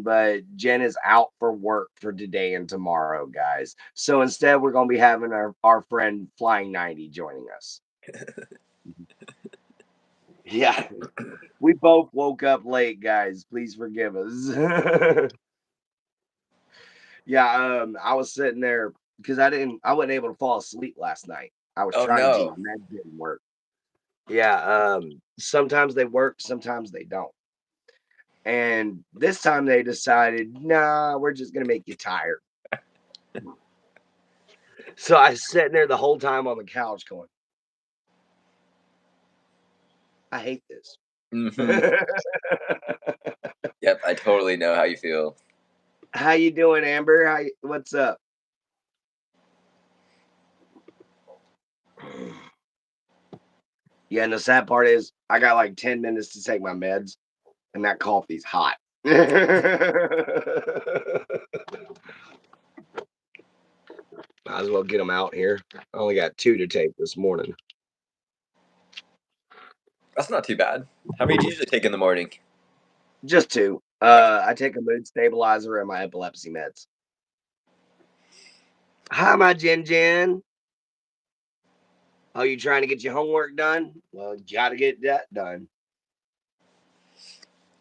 but Jen is out for work for today and tomorrow, guys. So instead, we're going to be having our friend Flying90 joining us. Yeah, we both woke up late, guys. Please forgive us. Yeah, I was sitting there because I wasn't able to fall asleep last night. I was Oh trying to, no. my meds didn't work. Yeah, sometimes they work, sometimes they don't. And this time they decided, nah, we're just gonna make you tired. So I was sitting there the whole time on the couch going, I hate this. Hmm. Yep, I totally know how you feel. How you doing, Amber? What's up? Yeah, and the sad part is I got like 10 minutes to take my meds, and that coffee's hot. Might as well get them out here. I only got 2 to take this morning. That's not too bad. How many do you usually take in the morning? Just 2. I take a mood stabilizer and my epilepsy meds. Hi, my Jen. Oh, you trying to get your homework done? Well, you got to get that done.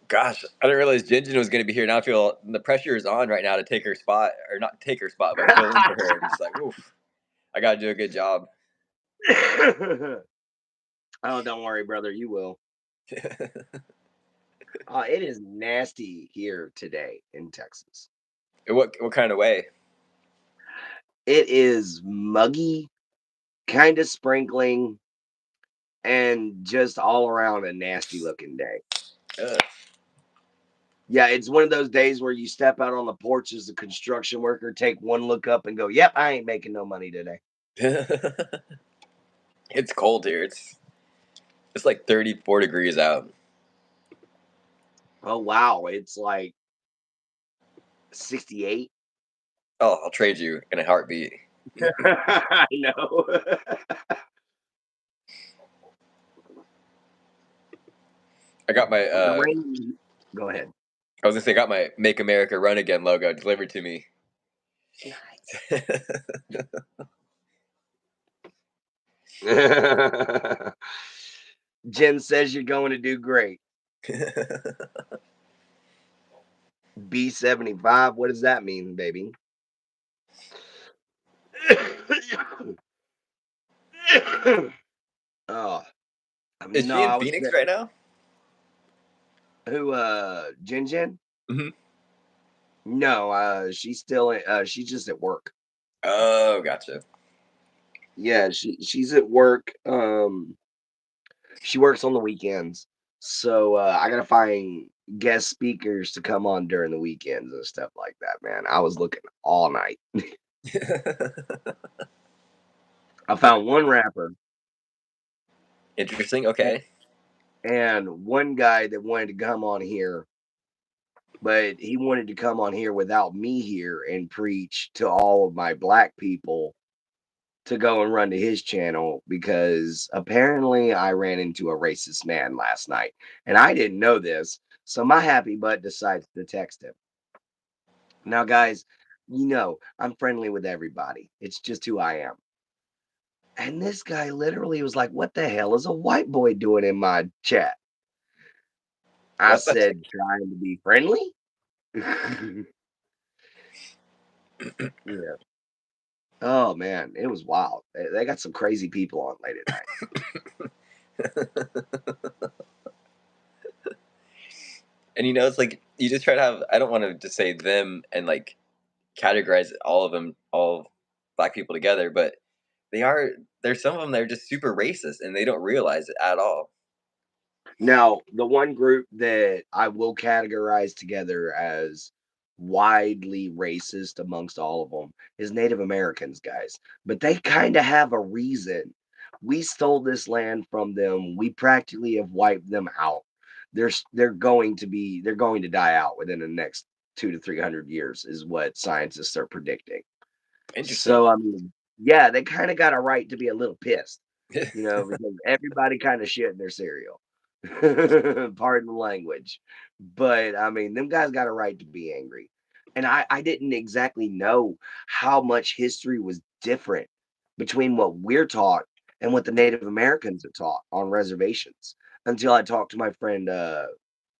Gosh, I didn't realize Jinjin was going to be here. Now I feel the pressure is on right now to take her spot, or not take her spot, but fill in for her. I'm just like, oof, I got to do a good job. Oh, don't worry, brother. You will. It is nasty here today in Texas. What kind of way? It is muggy, kind of sprinkling, and just all around a nasty looking day. Ugh. Yeah, it's one of those days where you step out on the porch as a construction worker, take one look up, and go, "Yep, I ain't making no money today." It's cold here. It's like 34 degrees out. Oh wow, it's like 68. Oh, I'll trade you in a heartbeat. I know. I got my The rain. Go ahead. I was gonna say I got my "Make America Run Again" logo delivered to me. Nice. Jen says you're going to do great. B75. What does that mean, baby? Oh, Is no, she in I was Phoenix right now? who Jen? Hmm. No, she's still she's just at work. Oh, gotcha. Yeah, she's at work. She works on the weekends. So I gotta find guest speakers to come on during the weekends and stuff like that, man. I was looking all night. I found one rapper Interesting. Okay. and one guy that wanted to come on here, but he wanted to come on here without me here and preach to all of my black people to go and run to his channel because apparently I ran into a racist man last night and I didn't know this. So my happy butt decides to text him. Now, guys, I'm friendly with everybody. It's just who I am. And this guy literally was like, "What the hell is a white boy doing in my chat?" I What the said, "Trying to be friendly." Yeah. Oh man, it was wild. They got some crazy people on late at night. And it's like you just try to have. I don't want to just say them and like categorize all of them, all black people together, but they are. There's some of them that are just super racist and they don't realize it at all. Now, the one group that I will categorize together as widely racist amongst all of them is Native Americans, guys. But they kind of have a reason. We stole this land from them. We practically have wiped them out. They're going to die out within the next 2 to 300 years, is what scientists are predicting. Interesting. So I mean, yeah, they kind of got a right to be a little pissed, because everybody kind of shit in their cereal. Pardon the language. But I mean, them guys got a right to be angry. And I didn't exactly know how much history was different between what we're taught and what the Native Americans are taught on reservations until I talked to my friend,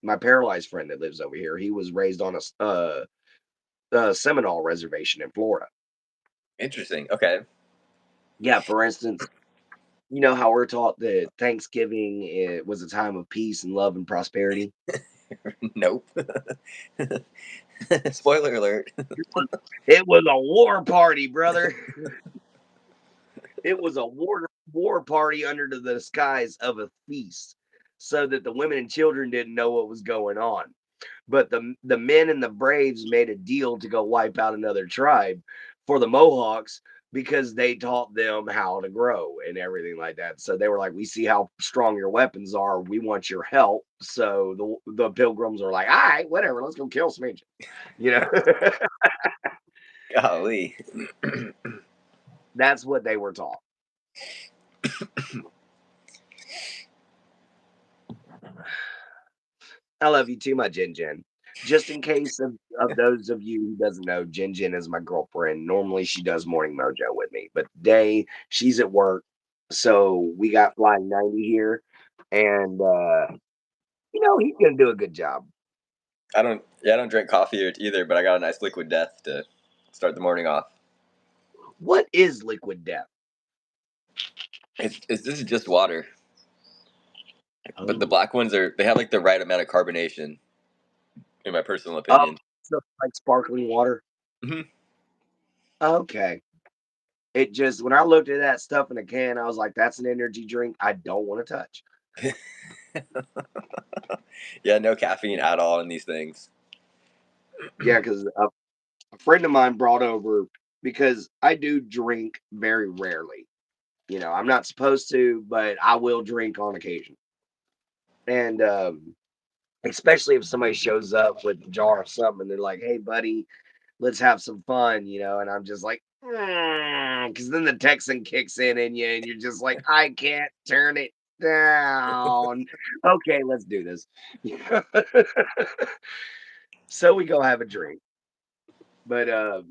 my paralyzed friend that lives over here. He was raised on a Seminole reservation in Florida. Interesting. Okay. Yeah, for instance, you know how we're taught that Thanksgiving was a time of peace and love and prosperity? Nope. Spoiler alert. It was a war party, brother. It was a war party under the disguise of a feast, so that the women and children didn't know what was going on. But the men and the braves made a deal to go wipe out another tribe for the Mohawks because they taught them how to grow and everything like that. So they were like, "We see how strong your weapons are. We want your help." So the pilgrims are like, "All right, whatever. Let's go kill some Indians." You know, Golly. that's what they were taught. I love you too, my Jin Jin. Just in case of those of you who doesn't know, Jin Jin is my girlfriend. Normally she does morning mojo with me, but today she's at work. So we got flying 90 here. And he's gonna do a good job. I don't drink coffee either, but I got a nice liquid death to start the morning off. What is liquid death? This is just water, but the Oh. black ones they have like the right amount of carbonation, in my personal Oh, opinion. so like sparkling water. Hmm. Okay. It just when I looked at that stuff in a can, I was like, that's an energy drink I don't want to touch. Yeah, no caffeine at all in these things. Yeah, because a friend of mine brought over because I do drink very rarely. I'm not supposed to, but I will drink on occasion. And especially if somebody shows up with a jar of something and they're like, "Hey, buddy, let's have some fun," and I'm just like, because then the Texan kicks in you, and you're just like, I can't turn it down. Okay, let's do this. So we go have a drink. But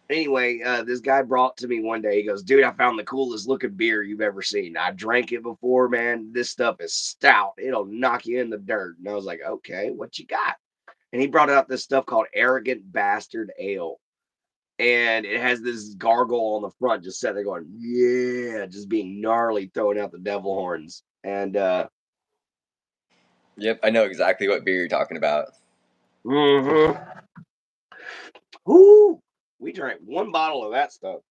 anyway, this guy brought to me one day. He goes, "Dude, I found the coolest looking beer you've ever seen. I drank it before, man. This stuff is stout. It'll knock you in the dirt." And I was like, "Okay, what you got?" And he brought out this stuff called Arrogant Bastard Ale. And it has this gargoyle on the front just sitting there going, "Yeah," just being gnarly, throwing out the devil horns. And Yep, I know exactly what beer you're talking about. mhm. Whoo, we drank one bottle of that stuff.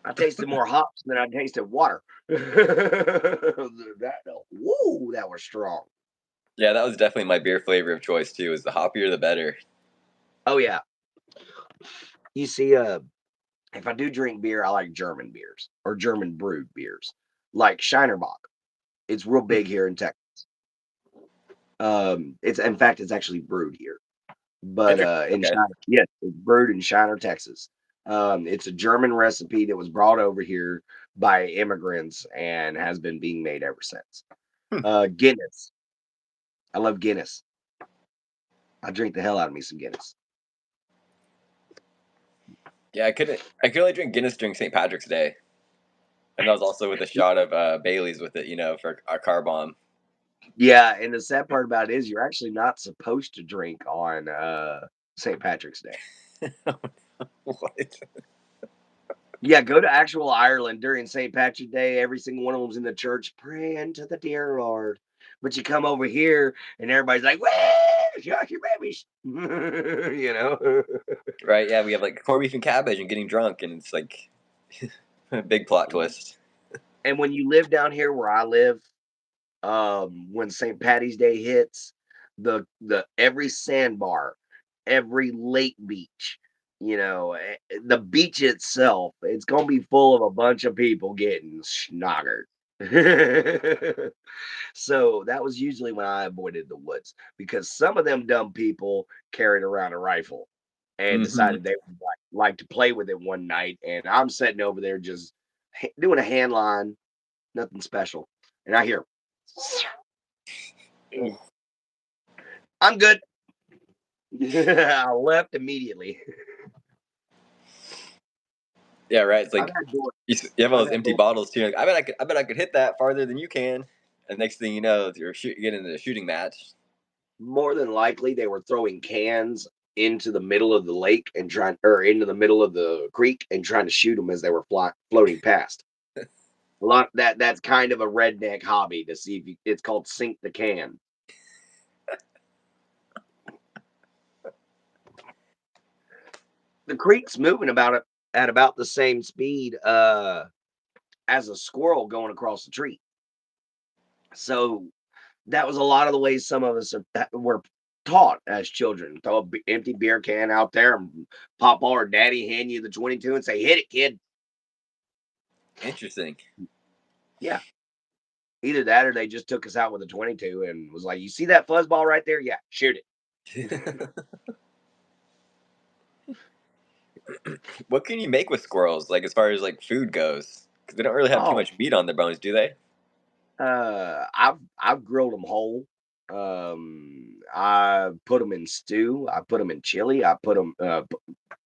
I tasted more hops than I tasted water. Woo, that was strong. Yeah, that was definitely my beer flavor of choice too. Is the hoppier the better. Oh yeah. You see, if I do drink beer, I like German beers or German brewed beers, like Shinerbach. It's real big here in Texas. It's in fact, it's actually brewed here, but Interesting. in Okay. Shiner, yes, it's brewed in Shiner, Texas. It's a German recipe that was brought over here by immigrants and has been being made ever since. Hmm. Guinness. I love Guinness. I drink the hell out of me some Guinness. Yeah, I could only drink Guinness during St. Patrick's Day, and that was also with a shot of Bailey's with it, for a car bomb. Yeah, and the sad part about it is you're actually not supposed to drink on St. Patrick's Day. What? Yeah, go to actual Ireland during St. Patrick's Day. Every single one of them's in the church praying to the dear Lord. But you come over here and everybody's like, "Woo, shuck your babies," you know. Right? Yeah, we have like corned beef and cabbage and getting drunk, and it's like a big plot twist. And when you live down here where I live, when St. Patty's Day hits, the every sandbar, every lake beach, the beach itself, it's gonna be full of a bunch of people getting snoggered. So that was usually when I avoided the woods because some of them dumb people carried around a rifle and Hmm. decided they would like to play with it one night. And I'm sitting over there just doing a hand line. nothing special. And I hear, Ugh. I'm good. I left immediately. Yeah, right. It's I've like had door, you have all I've those had empty door. bottles too. Like, I bet I could hit that farther than you can. And next thing you know, you get into a shooting match. More than likely, they were throwing cans into the middle of the lake and trying, or into the middle of the creek and trying to shoot them as they were floating past. A lot that's kind of a redneck hobby to see if you, it's called sink the can. The creek's moving about it at about the same speed as a squirrel going across the tree. So that was a lot of the ways some of us were taught as children. Throw an empty beer can out there, and Papa or Daddy hand you the 22 and say, "Hit it, kid." Interesting. Yeah, either that or they just took us out with a 22 and was like, "You see that fuzzball right there? Yeah, shoot it." What can you make with squirrels? Like as far as like food goes, because they don't really have too Oh, much meat on their bones, do they? I've grilled them whole. I put them in stew. I put them in chili. I put them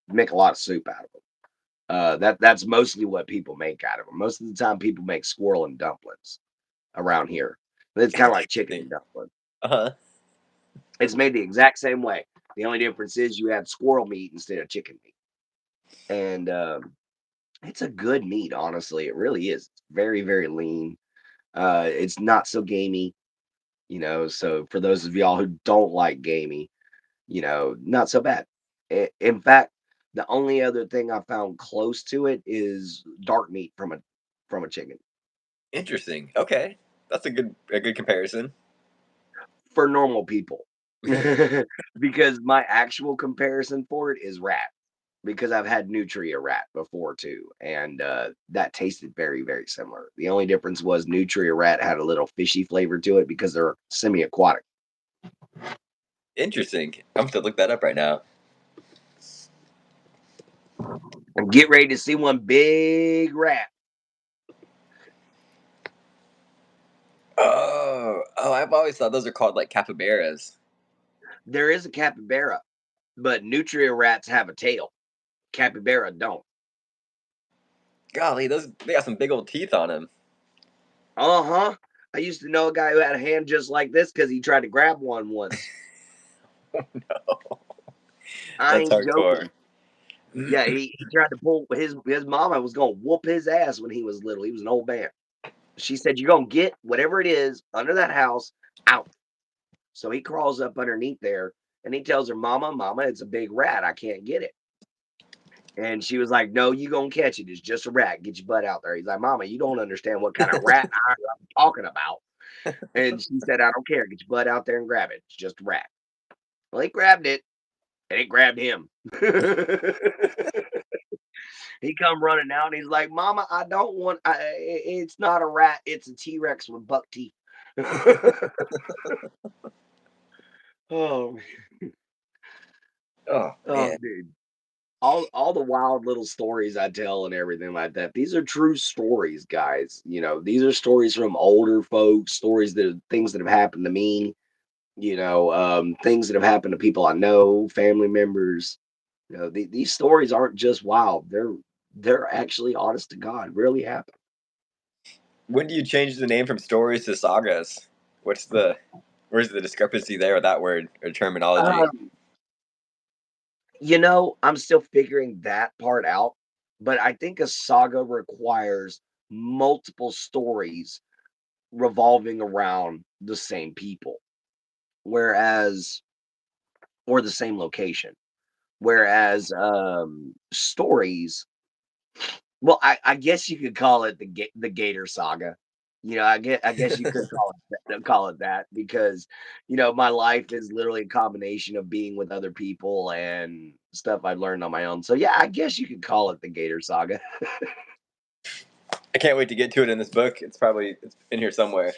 make a lot of soup out of them. That's mostly what people make out of them. Most of the time, people make squirrel and dumplings around here. It's kind of like chicken Interesting. and dumpling. Uh huh. It's made the exact same way. The only difference is you add squirrel meat instead of chicken meat, and it's a good meat. Honestly, it really is. It's very very lean. It's not so gamey. So for those of y'all who don't like gamey, not so bad. In fact, the only other thing I found close to it is dark meat from a chicken Interesting. Okay, that's a good comparison. for normal people. Because my actual comparison for it is rat. Because I've had Nutria rat before too, and that tasted very, very similar. The only difference was Nutria rat had a little fishy flavor to it because they're semi-aquatic. Interesting. I'm gonna look that up right now. And get ready to see one big rat. Oh, I've always thought those are called like capybaras. There is a capybara, but nutria rats have a tail. Capybara don't. Golly, those they got some big old teeth on them. Uh-huh. I used to know a guy who had a hand just like this because he tried to grab one once. No, I that's ain't hardcore. joking. Yeah, he tried to pull his mama was gonna whoop his ass when he was little. He was an old man. She said, "You're gonna get whatever it is under that house out." So he crawls up underneath there and he tells her, "Mama, mama, it's a big rat. I can't get it." And she was like, "No, you gonna catch it. It's just a rat. Get your butt out there." He's like, "Mama, you don't understand what kind of rat I'm talking about." And she said, "I don't care. Get your butt out there and grab it. It's just a rat." Well, he grabbed it, and it grabbed him. He come running out, and he's like, "Mama, I don't want. It's not a rat. It's a T Rex with buck teeth." Oh, Oh oh, man, dude. All the wild little stories I tell and everything like that. These are true stories, guys. These are stories from older folks, stories that things that have happened to me. Things that have happened to people I know, family members. These stories aren't just wild. They're actually honest to God, really happened. when do you change the name from stories to sagas? What's the where's the discrepancy there with that word or terminology? Um, I'm still figuring that part out, but I think a saga requires multiple stories revolving around the same people, whereas or the same location. Whereas stories, well, I guess you could call it the Gator Saga. I guess you could call it that because my life is literally a combination of being with other people and stuff I've learned on my own. So yeah, I guess you could call it the Gator Saga. I can't wait to get to it in this book. It's in here somewhere.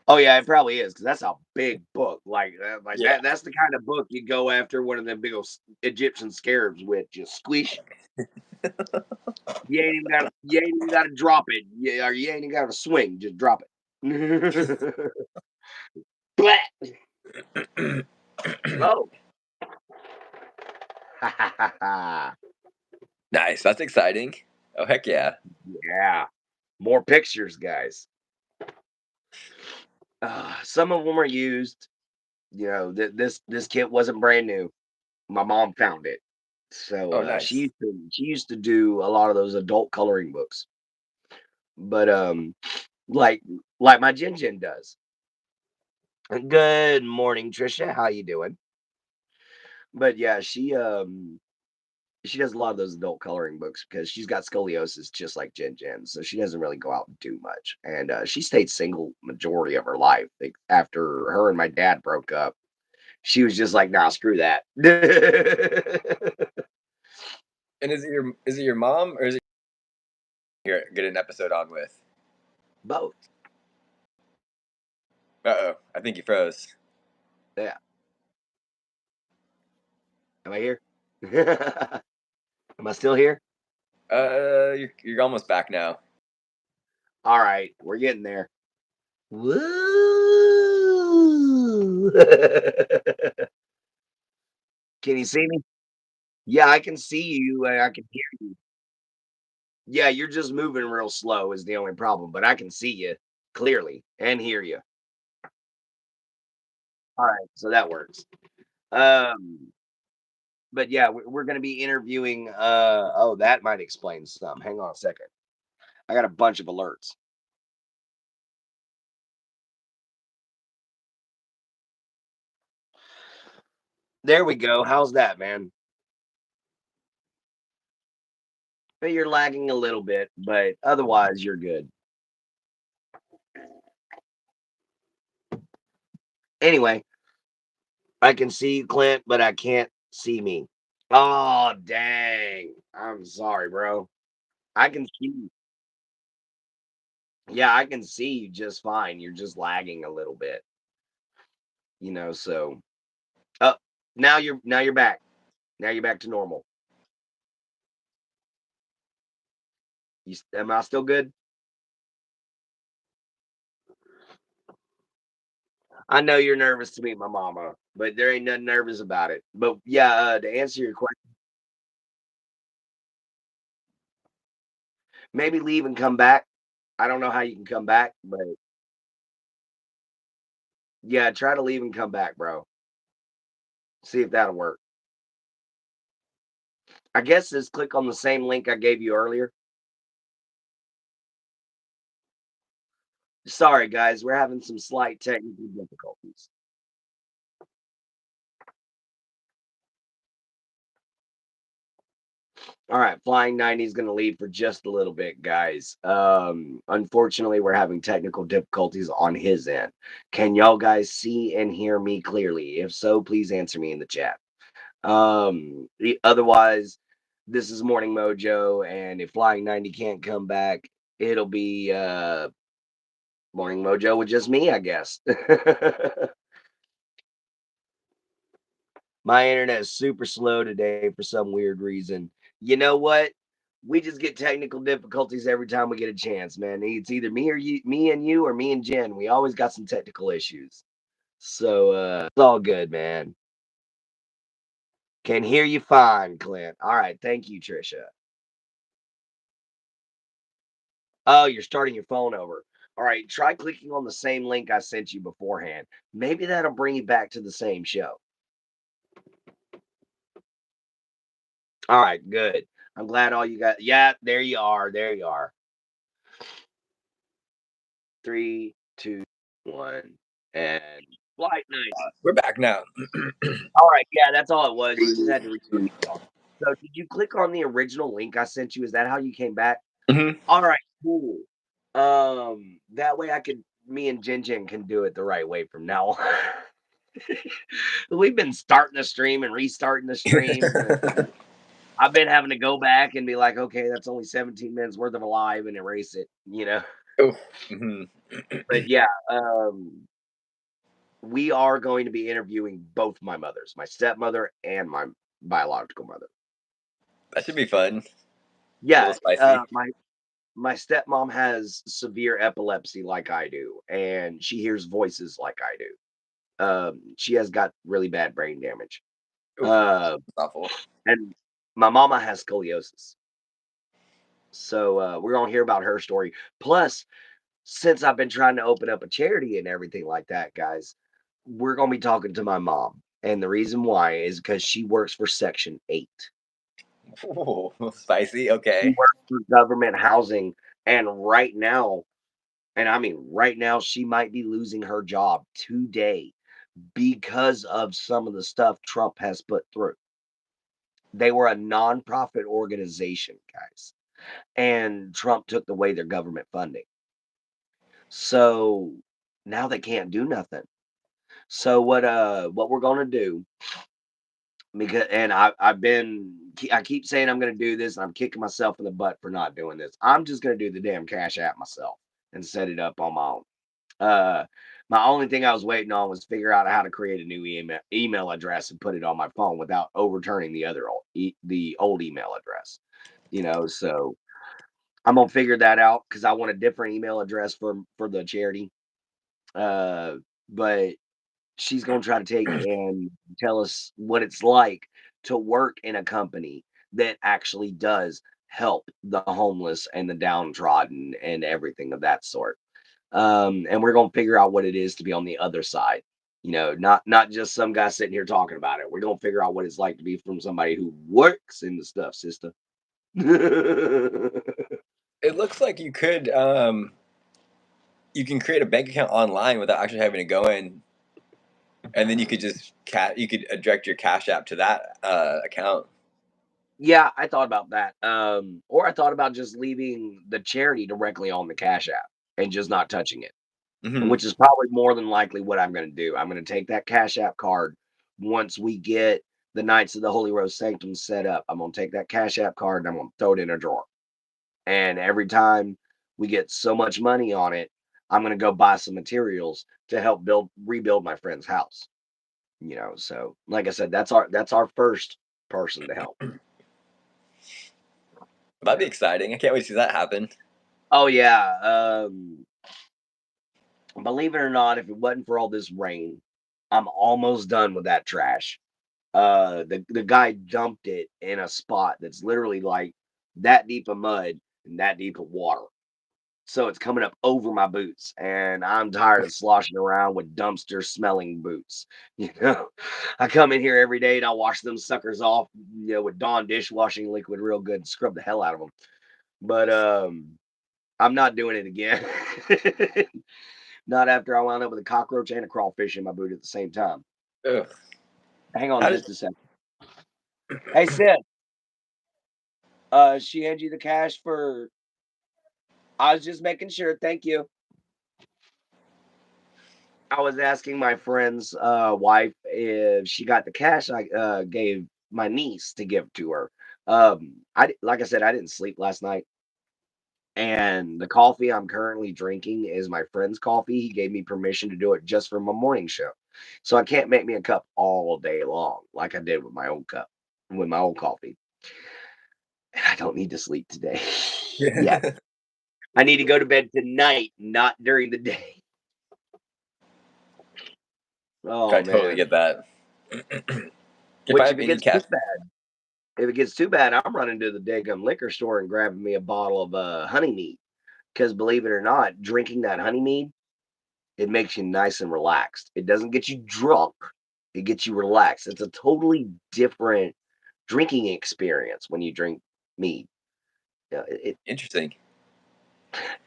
Oh yeah, it probably is because that's a big book. Like Yeah. that's the kind of book you go after one of them big old Egyptian scarabs with. Just squish. You ain't even gotta drop it. Yeah, or you ain't even gotta swing. Just drop it. Blah! Oh. Nice. That's exciting. Oh heck yeah. Yeah. More pictures, guys. Some of them are used. You know, this kit wasn't brand new. My mom found it. So Oh she nice. used to do a lot of those adult coloring books. But like like my Jin Jin does. Good morning, Trisha. How you doing? But yeah, she does a lot of those adult coloring books because she's got scoliosis just like Jin Jin, so she doesn't really go out and do much. And she stayed single majority of her life. Like, after her and my dad broke up, she was just like, "Nah, screw that." And is it your mom or is it here get an episode on with? Both. Uh-oh. I think you froze. Yeah. Am I here? Am I still here? You're almost back now. All right, we're getting there. Woo! Can you see me? Yeah, I can see you and I can hear you. Yeah, you're just moving real slow is the only problem, but I can see you clearly and hear you. All right, so that works. Um, but yeah, we're going to be interviewing. Oh, that might explain some. Hang on a second. I got a bunch of alerts. There we go. How's that, man? But you're lagging a little bit, but otherwise you're good. Anyway, I can see you, Clint, but I can't see me. Oh, dang. I'm sorry, bro. I can see you. Yeah, I can see you just fine. You're just lagging a little bit, so oh, now you're back. Now you're back to normal. Am I still good? I know you're nervous to meet my mama, but there ain't nothing nervous about it. But yeah, to answer your question, maybe leave and come back. I don't know how you can come back, but yeah, try to leave and come back, bro. See if that'll work. I guess just click on the same link I gave you earlier. Sorry, guys, we're having some slight technical difficulties. All right, flying90 is going to leave for just a little bit, guys. Unfortunately, we're having technical difficulties on his end. Can y'all guys see and hear me clearly? If so, please answer me in the chat. Otherwise, this is Morning Mojo, and if flying90 can't come back, it'll be Morning Mojo with just me, I guess. My internet is super slow today for some weird reason. You know what? We just get technical difficulties every time we get a chance, man. It's either me or you, me and you, or me and Jen. We always got some technical issues. So it's all good, man. Can hear you fine, Clint. All right, thank you, Trisha. Oh, you're starting your phone over. All right, try clicking on the same link I sent you beforehand. Maybe that'll bring you back to the same show. All right, good. I'm glad all you got. Yeah, there you are. There you are. 3, 2, 1, and flight 90. We're back now. All right, yeah, that's all it was. You just had to reset yourself. So, did you click on the original link I sent you? Is that how you came back? Mhm. All right, cool. That way me and Jin Jin can do it the right way from now on. We've been starting the stream and restarting the streams, and I've been having to go back and be like, okay, that's only 17 minutes worth of a live and erase it. Oh. Mhm. But yeah, we are going to be interviewing both my mothers, my stepmother and my biological mother. That should be fun. A little Yeah, spicy. my stepmom has severe epilepsy like I do, and she hears voices like I do. She has got really bad brain damage. Oof, Uh, that's awful. and my mama has scoliosis. So we're gonna hear about her story. Plus, since I've been trying to open up a charity and everything like that, guys, we're gonna be talking to my mom. And the reason why is because she works for Section 8. Ooh, spicy. She Okay. works for government housing. And right now, and I mean right now, she might be losing her job today because of some of the stuff Trump has put through. They were a nonprofit organization, guys, and Trump took away their government funding. So now they can't do nothing. So what we're gonna do, because and I keep saying I'm gonna do this, and I'm kicking myself in the butt for not doing this. I'm just gonna do the damn Cash App myself and set it up on my own. Uh my only thing I was waiting on was figure out how to create a new email address and put it on my phone without overturning the old email address. So I'm gonna figure that out because I want a different email address for the charity. But she's gonna try to take and tell us what it's like to work in a company that actually does help the homeless and the downtrodden and everything of that sort. And we're gonna figure out what it is to be on the other side. Not just some guy sitting here talking about it. We're gonna figure out what it's like to be from somebody who works in the stuff, sister. It looks like you can create a bank account online without actually having to go in, and then you could just you could direct your Cash App to that account. Yeah, I thought about that. Or I thought about just leaving the charity directly on the Cash App and just not touching it, Hmm. which is probably more than likely what I'm going to do. I'm going to take that Cash App card once we get the Knights of the Holy Rose Sanctum set up. I'm going to take that Cash App card and I'm going to throw it in a drawer. And every time we get so much money on it, I'm going to go buy some materials to help rebuild my friend's house. So like I said, that's our first person to help. That'd be Yeah. exciting. I can't wait to see that happen. Oh yeah. Believe it or not, if it wasn't for all this rain, I'm almost done with that trash. The guy dumped it in a spot that's literally like that deep of mud and that deep of water. So it's coming up over my boots, and I'm tired of sloshing around with dumpster smelling boots. You know, I come in here every day and I wash them suckers off, with Dawn dishwashing liquid real good and scrub the hell out of them. But I'm not doing it again. Not after I wound up with a cockroach and a crawfish in my boot at the same time. Ugh. Hang on How did just a second. Hey, Sid, she hand you the cash for. I was just making sure. Thank you. I was asking my friend's wife if she got the cash I gave my niece to give to her. Like I said, I didn't sleep last night, and the coffee I'm currently drinking is my friend's coffee. He gave me permission to do it just for my morning show, so I can't make me a cup all day long like I did with my old cup, with my old coffee. And I don't need to sleep today yet. yeah. I need to go to bed tonight, not during the day. I Oh totally man. get that. If I Which have any cash, if it gets too bad, I'm running to the daggum liquor store and grabbing me a bottle of honey mead. Because believe it or not, drinking that honey mead, it makes you nice and relaxed. It doesn't get you drunk. It gets you relaxed. It's a totally different drinking experience when you drink mead. Yeah, interesting.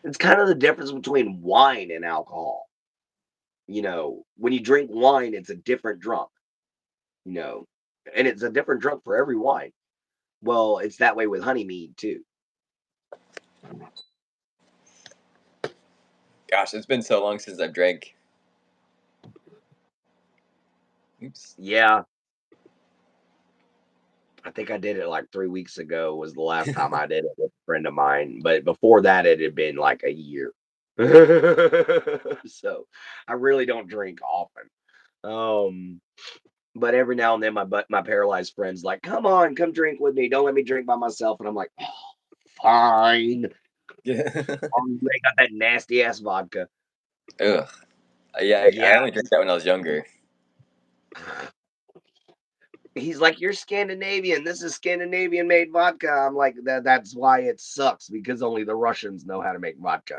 it's kind of the difference between wine and alcohol. When you drink wine, it's a different drunk. You know, and it's a different drunk for every wine. Well, it's that way with honey mead too. Gosh, it's been so long since I've drank. Oops. Yeah, I think I did it like 3 weeks ago was the last time I did it with a friend of mine, but before that, it had been like a year. So, I really don't drink often. Um, but every now and then, my paralyzed friend's like, "Come on, come drink with me. Don't let me drink by myself." And I'm like, "Oh." fine. Yeah. Oh, you ain't got that nasty ass vodka. Ugh. Yeah, Yeah. I only drank that when I was younger. He's like, "You're Scandinavian. This is Scandinavian made vodka." I'm like, that's why it sucks because only the Russians know how to make vodka.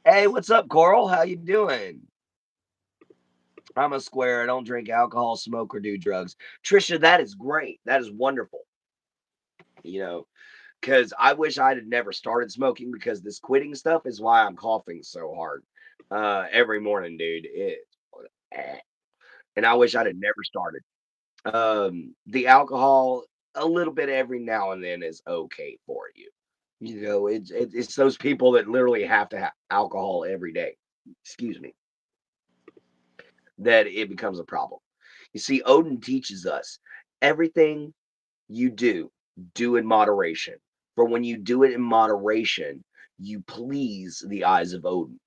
Hey, what's up, Coral? How you doing? I'm a square. I don't drink alcohol, smoke, or do drugs. Trisha, that is great. That is wonderful. You know, because I wish I'd have never started smoking because this quitting stuff is why I'm coughing so hard every morning, dude. And I wish I'd have never started. The alcohol, a little bit every now and then is okay for you. You know, it's those people that literally have to have alcohol every day. Excuse me, that it becomes a problem. You see, Odin teaches us everything you do in moderation. For when you do it in moderation, you please the eyes of Odin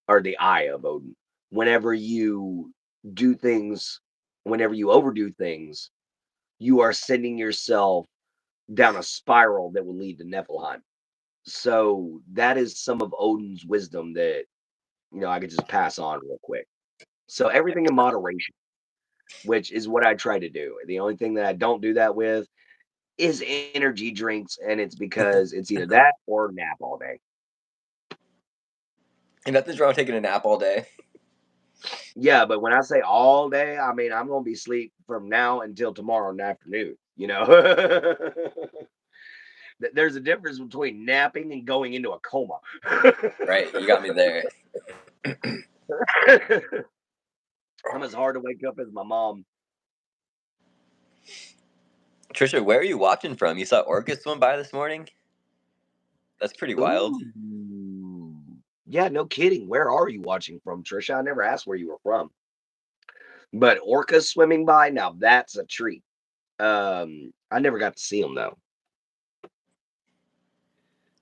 or the eye of Odin. Whenever you do things, whenever you overdo things, you are sending yourself down a spiral that will lead to Niflheim. So that is some of Odin's wisdom that I could just pass on real quick. So everything in moderation, which is what I try to do. The only thing that I don't do that with is energy drinks, and it's because it's either that or nap all day. And nothing's wrong with taking a nap all day. Yeah, but when I say all day, I mean I'm gonna be asleep from now until tomorrow in the afternoon. There's a difference between napping and going into a coma. Right, you got me there. I'm as hard to wake up as my mom. Trisha, where are you watching from? You saw orcas swim by this morning? That's pretty wild. Ooh. Yeah, no kidding. Where are you watching from, Trisha? I never asked where you were from. But orcas swimming by, now that's a treat. I never got to see them though.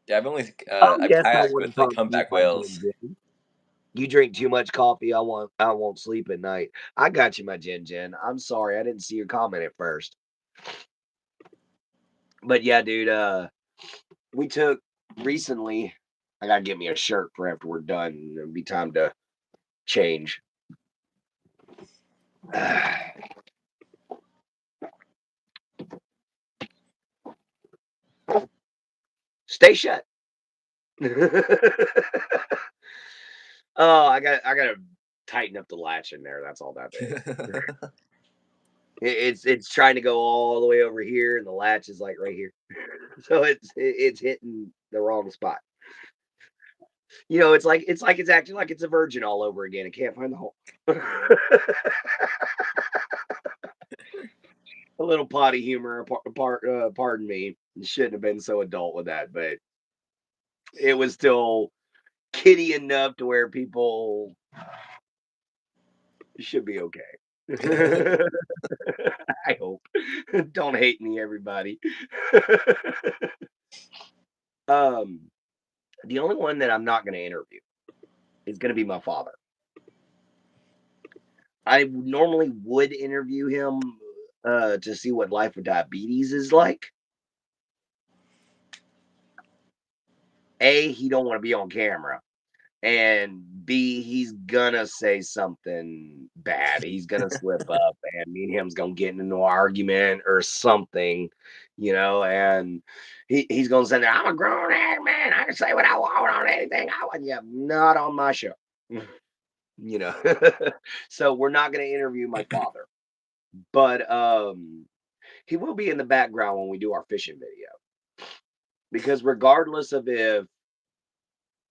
Yeah, I've only Oh I've yes, I kayaked want with to like talk to you, humpback my whales. Jin Jin. You drink too much coffee. I won't sleep at night. I got you, my Jin Jin. I'm sorry, I didn't see your comment at first. But yeah, dude, we took recently. I gotta get me a shirt for after we're done. It'll be time to change. Stay shut. Oh, I gotta tighten up the latch in there. That's all that is. It's trying to go all the way over here, and the latch is like right here. So it's hitting the wrong spot. It's like it's acting like it's a virgin all over again. It can't find the hole. A little potty humor, pardon me. Shouldn't have been so adult with that, but it was still kiddie enough to where people should be okay. I hope. Don't hate me, everybody. um, the only one that I'm not going to interview is going to be my father. I normally would interview him to see what life with diabetes is like. A, he don't want to be on camera, and B, he's gonna say something bad. He's gonna slip up, and me and him's gonna get into an argument or something, and he's gonna say, "I'm a grown ass man. I can say what I want on anything I want." Yeah, not on my show. you know. So we're not gonna interview my father, but he will be in the background when we do our fishing video because regardless of if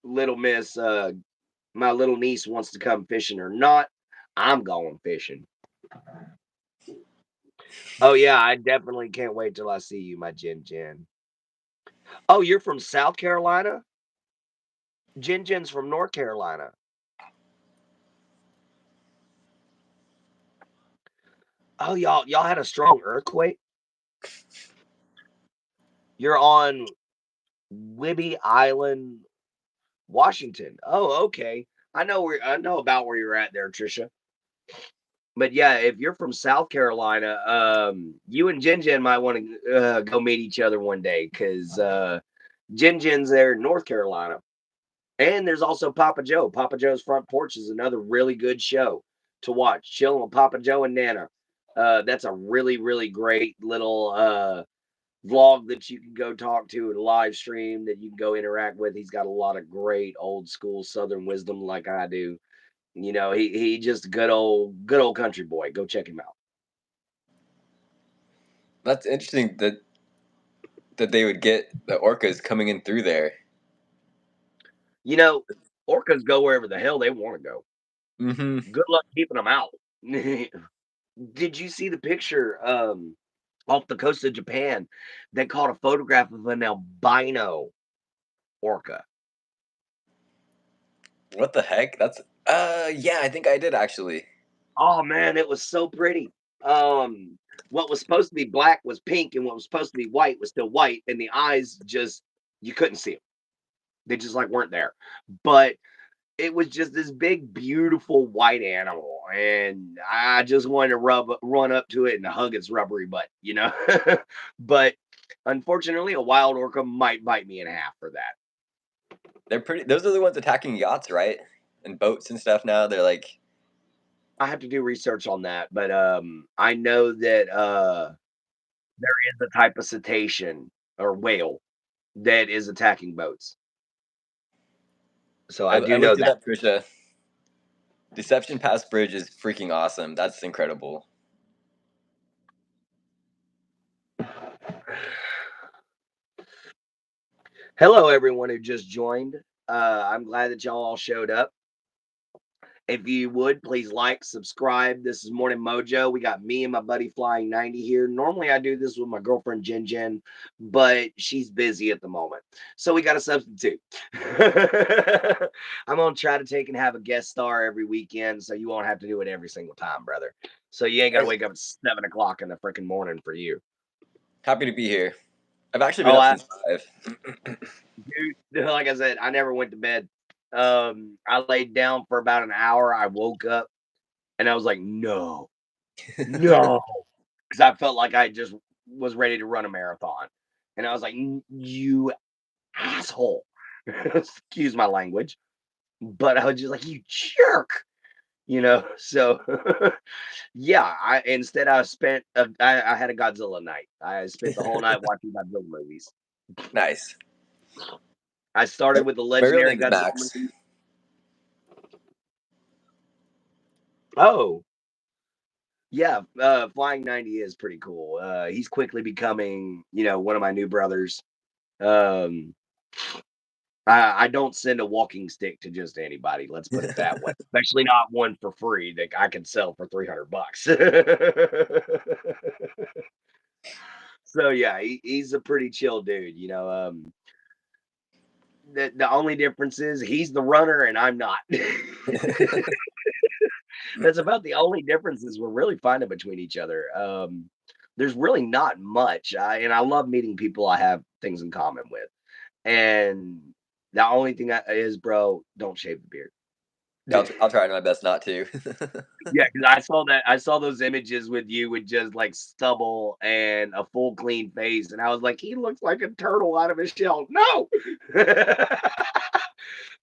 little miss my little niece wants to come fishing or not, I'm going fishing. Oh yeah, I definitely can't wait till I see you, my Jin Jin. Oh, you're from South Carolina? Jin Jin's from North Carolina. Oh, y'all had a strong earthquake? You're on Whidbey Island, Washington. Oh, okay. I know about where you're at there, Trisha. But yeah, if you're from South Carolina, you and Jin Jin might want to go meet each other one day because Jin Jin's there in North Carolina. And there's also Papa Joe. Papa Joe's Front Porch is another really good show to watch. Chilling with Papa Joe and Nana. That's a really, really great little vlog that you can go talk to and live stream that you can go interact with. He's got a lot of great old school Southern wisdom like I do. You know, he just a good old country boy. Go check him out. That's interesting that they would get the orcas coming in through there. You know, orcas go wherever the hell they want to go. Hmm. Good luck keeping them out. Did you see the picture off the coast of Japan that caught a photograph of an albino orca? What the heck? That's yeah, I think I did actually. Oh man, it was so pretty. Um, what was supposed to be black was pink, and what was supposed to be white was still white, and the eyes just you couldn't see them. They just like weren't there. But it was just this big, beautiful white animal, and I just wanted to run up to it and hug its rubbery butt, you know. But unfortunately, a wild orca might bite me in half for that. They're pretty. Those are the ones attacking yachts, right? And boats and stuff. Now they're like, I have to do research on that, but I know that there is a type of cetacean or whale that is attacking boats. So I I do know looked it that. up, Trisha. Deception Pass Bridge is freaking awesome. That's incredible. Hello, everyone who just joined. I'm glad that y'all all showed up. If you would, please like, subscribe. This is Morning Mojo. We got me and my buddy Flying90 here. Normally, I do this with my girlfriend Jen Jen, but she's busy at the moment. So we got a substitute. I'm going to try to take and have a guest star every weekend so you won't have to do it every single time, brother. So you ain't got to Hey, wake up at 7 o'clock in the freaking morning for you. happy to be here. I've actually been Oh, up since 5. dude, like I said, I never went to bed. I laid down for about an hour. I woke up and I was like, no. No, because I felt like I just was ready to run a marathon, and I was like, You asshole." Excuse my language, but I was just like, "You jerk," you know? So, yeah, I instead I spent I had a Godzilla night. I spent the whole night watching Godzilla movies. Nice. I started with the My real legendary name's Godzilla Max. movie. Oh, yeah, flying90 is pretty cool. He's quickly becoming, one of my new brothers. Um I don't send a walking stick to just anybody. Let's put it that way. Especially not one for free that I could sell for $300. So yeah, he's a pretty chill dude. The only difference is he's the runner and I'm not. That's about the only differences we're really finding between each other. There's really not much. And I love meeting people I have things in common with. And the only thing is, bro, don't shave the beard. I'll try my best not to. Yeah, because I saw those images with you with just like stubble and a full clean face, and I was like, he looks like a turtle out of his shell. No,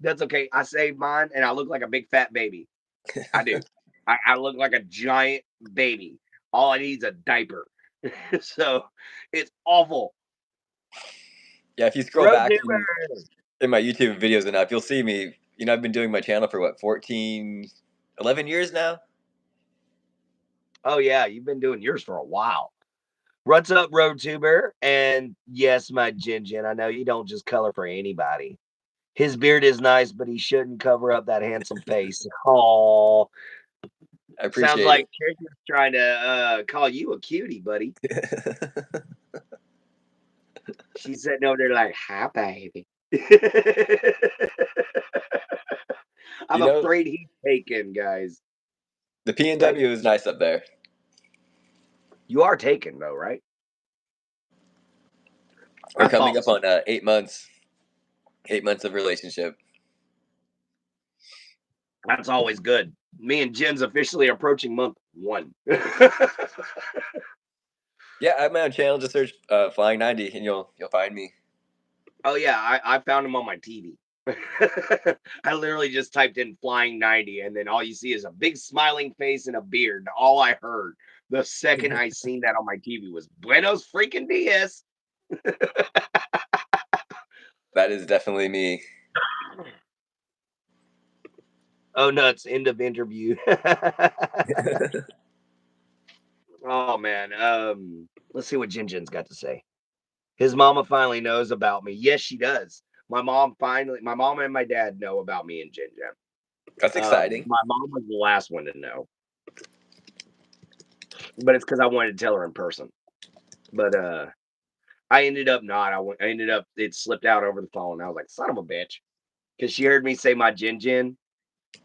that's okay. I saved mine, and I look like a big fat baby. I do. I look like a giant baby. All I need is a diaper. So it's awful. Yeah, if you scroll Road back Neighbor. in my YouTube videos enough, you'll see me. I've been doing my channel for what, 14, 11 years now? Oh yeah, you've been doing yours for a while. What's up, Road Tuber? And yes, my Jin Jin, I know you don't just color for anybody. His beard is nice, but he shouldn't cover up that handsome face. Oh, I sounds appreciate like Tristan's trying to call you a cutie, buddy. it. She's sitting over there like, "Hi, baby." I'm You know, afraid he's taken, guys. the Right? PNW is nice up there. You are taken, though, right? We're I coming thought up so. on 8 months. 8 months of relationship. That's always good. Me and Jen's officially approaching month 1. Yeah, I have my own channel. Just search flying90 and you'll find me. Oh yeah, I found him on my TV. I literally just typed in flying90 and then all you see is a big smiling face and a beard. All I heard the second I seen that on my TV was Buenos freaking dias. That is definitely me. Oh nuts, end of interview. Oh man. Let's see what Jinjin's got to say. His mama finally knows about me. Yes, she does. My mom and my dad know about me and Jinjin. That's exciting. My mom was the last one to know, but it's because I wanted to tell her in person. But I ended up not. I ended up it slipped out over the phone. I was like, son of a bitch. Because she heard me say my Jinjin.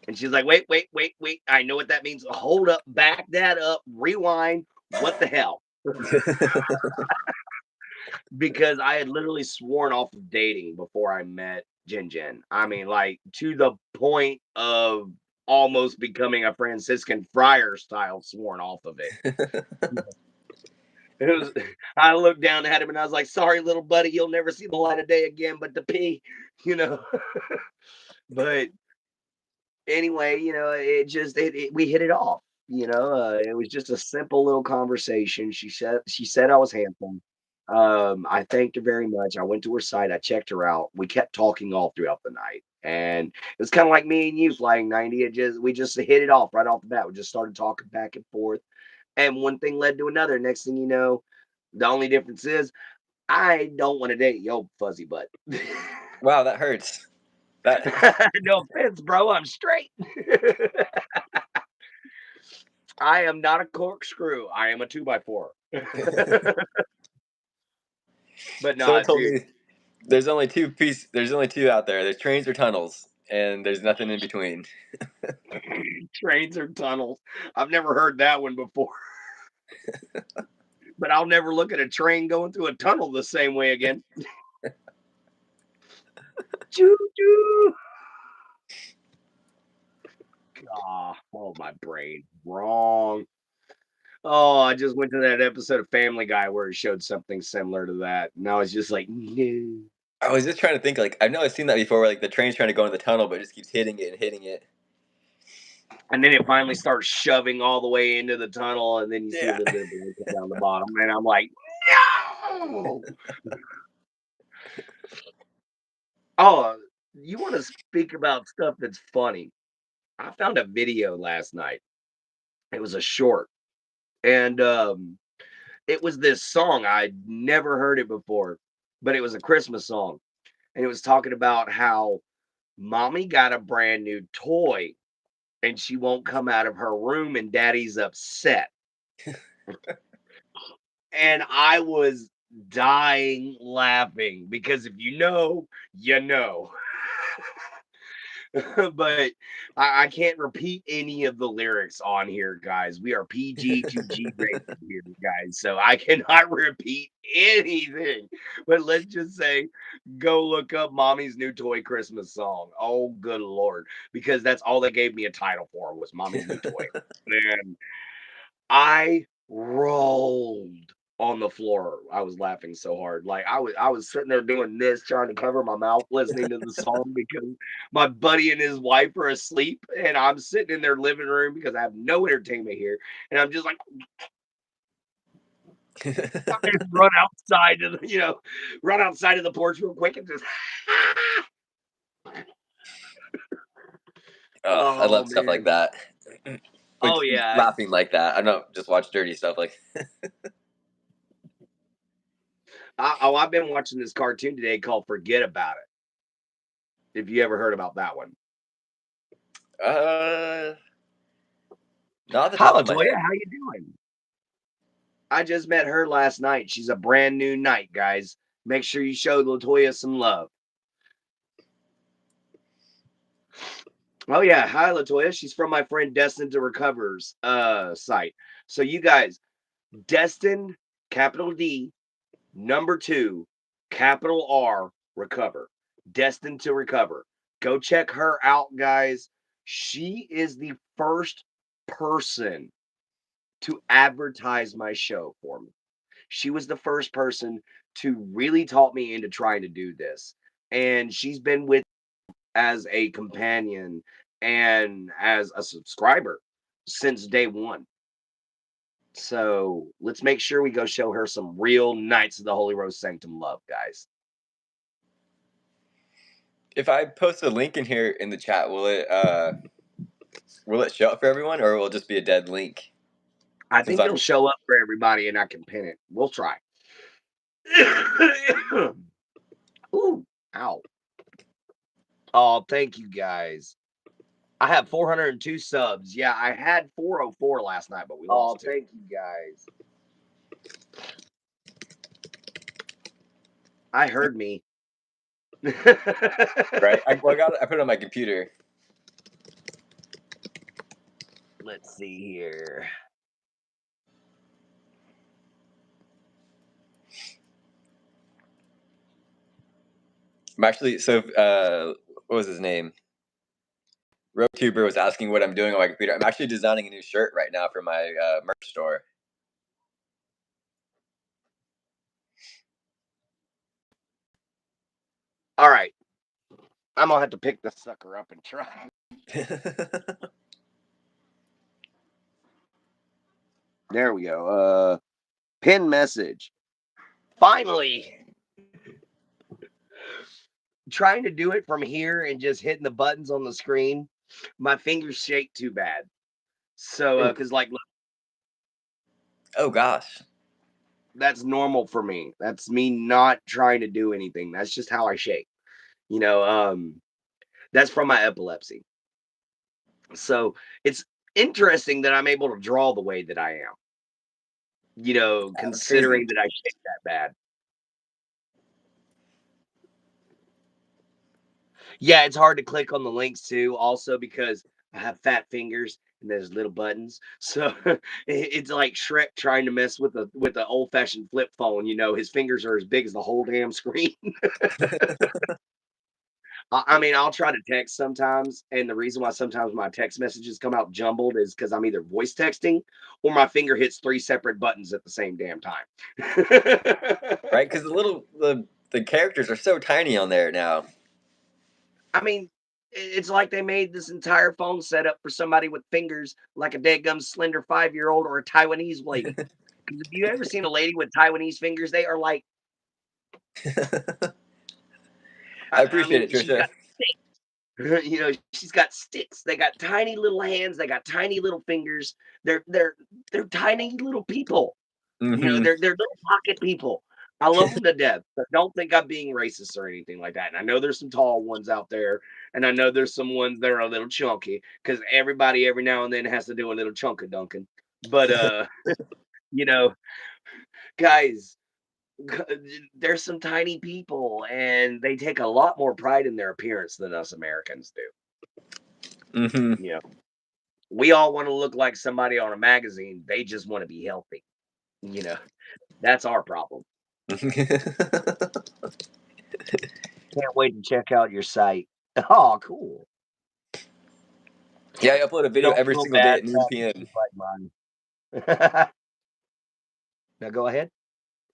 And she's like, wait, wait, wait, wait. I know what that means. Hold up, back that up, rewind. What the hell? Because I had literally sworn off of dating before I met Jinjin. I mean, like to the point of almost becoming a Franciscan friar style sworn off of it. It was I looked down at him and I was like, sorry, little buddy, you'll never see the light of day again, but to pee, you know. But anyway, it just we hit it off. It was just a simple little conversation. She said I was handsome. I thanked her very much. I went to her site. I checked her out. We kept talking all throughout the night, and it's kind of like me and you flying 90. We just hit it off right off the bat. We just started talking back and forth, and one thing led to another. Next thing you know, the only difference is I don't want to date your fuzzy butt. Wow, that hurts. That No offense, bro. I'm straight. I am not a corkscrew. I am a 2x4. But someone no, told dude, me there's only two out there. There's trains or tunnels, and there's nothing in between. trains or tunnels. I've never heard that one before. But I'll never look at a train going through a tunnel the same way again. Choo choo. Oh, my brain. Wrong. Oh, I just went to that episode of Family Guy where it showed something similar to that. And I was just like, no. I was just trying to think, like, I know I've seen that before, where like the train's trying to go in the tunnel, but it just keeps hitting it and hitting it. And then it finally starts shoving all the way into the tunnel, and then you see a Yeah. little bit of blanket down the bottom. And I'm like, no. Oh, you want to speak about stuff that's funny? I found a video last night. It was a short, and it was this song. I'd never heard it before, but it was a Christmas song, and it was talking about how mommy got a brand new toy and she won't come out of her room and daddy's upset. And I was dying laughing because if you know, you know. But I can't repeat any of the lyrics on here, guys. We are PG to G rated here, guys. So I cannot repeat anything. But let's just say go look up Mommy's New Toy Christmas song. Oh, good Lord. Because that's all they gave me a title for was Mommy's New Toy. And I rolled on the floor. I was laughing so hard. Like I was sitting there doing this, trying to cover my mouth, listening to the song because my buddy and his wife are asleep, and I'm sitting in their living room because I have no entertainment here, and I'm just like run outside to run outside of the porch real quick and just I oh love stuff like man. that. Oh Like yeah. laughing like that. I don't just watch dirty stuff like. I've been watching this cartoon today called Forget About It. If you ever heard about that one. Uh, Not at the Hi top of my Latoya, head. how you doing? I just met her last night. She's a brand new night, guys. Make sure you show Latoya some love. Oh yeah, hi Latoya. She's from my friend Destined to Recover's site. So you guys, Destined, capital D, number 2, capital R, recover. Destined to Recover. Go check her out, guys. She is the first person to advertise my show for me. She was the first person to really talk me into trying to do this. And she's been with as a companion and as a subscriber since day one. So let's make sure we go show her some real Knights of the Holy Rose Sanctum love, guys. If I post a link in here in the chat, will it show up for everyone, or will it just be a dead link? I Since think it'll I'm show up for everybody and I can pin it. We'll try. Ooh, ow. Oh, thank you guys. I have 402 subs. Yeah, I had 404 last night, but we lost two. Thank you guys. I heard me. right. I put it on my computer. Let's see here. I'm actually what was his name? RoTuber was asking what I'm doing on my computer. I'm actually designing a new shirt right now for my merch store. All right. I'm gonna have to pick this sucker up and try. There we go. Pin message. Finally. Trying to do it from here and just hitting the buttons on the screen, my fingers shake too bad. So, because like, look, Oh gosh. that's normal for me. That's me not trying to do anything. That's just how I shake. You know, that's from my epilepsy. So it's interesting that I'm able to draw the way that I am. You know, That's crazy. considering that I shake that bad. Yeah, it's hard to click on the links too, also because I have fat fingers and there's little buttons. So it's like Shrek trying to mess with the old fashioned flip phone. You know, his fingers are as big as the whole damn screen. I mean, I'll try to text sometimes, and the reason why sometimes my text messages come out jumbled is because I'm either voice texting or my finger hits three separate buttons at the same damn time. Right? Because the characters are so tiny on there now. I mean, it's like they made this entire phone setup for somebody with fingers like a dead slender 5-year-old or a Taiwanese lady. Because if you ever seen a lady with Taiwanese fingers, they are like, I I appreciate mean, it, she's Trisha. got you know, she's got sticks. They got tiny little hands. They got tiny little fingers. They're tiny little people. You know, Hmm. they're little pocket people. I love them to death. But don't think I'm being racist or anything like that. And I know there's some tall ones out there, and I know there's some ones that are a little chunky because everybody every now and then has to do a little chunk of Duncan. But you know, guys, there's some tiny people, and they take a lot more pride in their appearance than us Americans do. Hmm. You know, we all want to look like somebody on a magazine. They just want to be healthy. You know, that's our problem. Can't wait to check out your site. Oh, cool. Yeah, I upload a video Don't every feel single day bad at noon about p.m. pictures like mine. Now go ahead.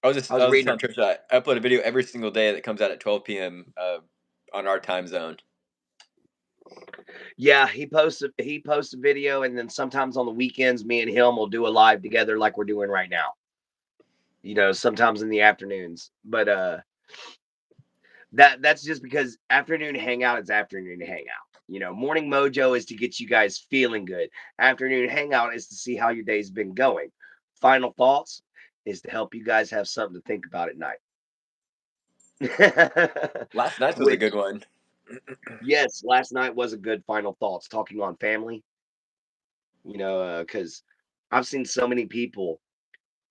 I I was was just reading. telling Trisha I upload a video every single day that comes out at 12 p.m. On our time zone. Yeah, he posts a video, and then sometimes on the weekends, me and him will do a live together like we're doing right now. You know, sometimes in the afternoons. But that's just because afternoon hangout is afternoon hangout. You know, morning mojo is to get you guys feeling good. Afternoon hangout is to see how your day's been going. Final thoughts is to help you guys have something to think about at night. Last night's was a Which, good one. yes, last night was a good final thoughts talking on family. You know, because I've seen so many people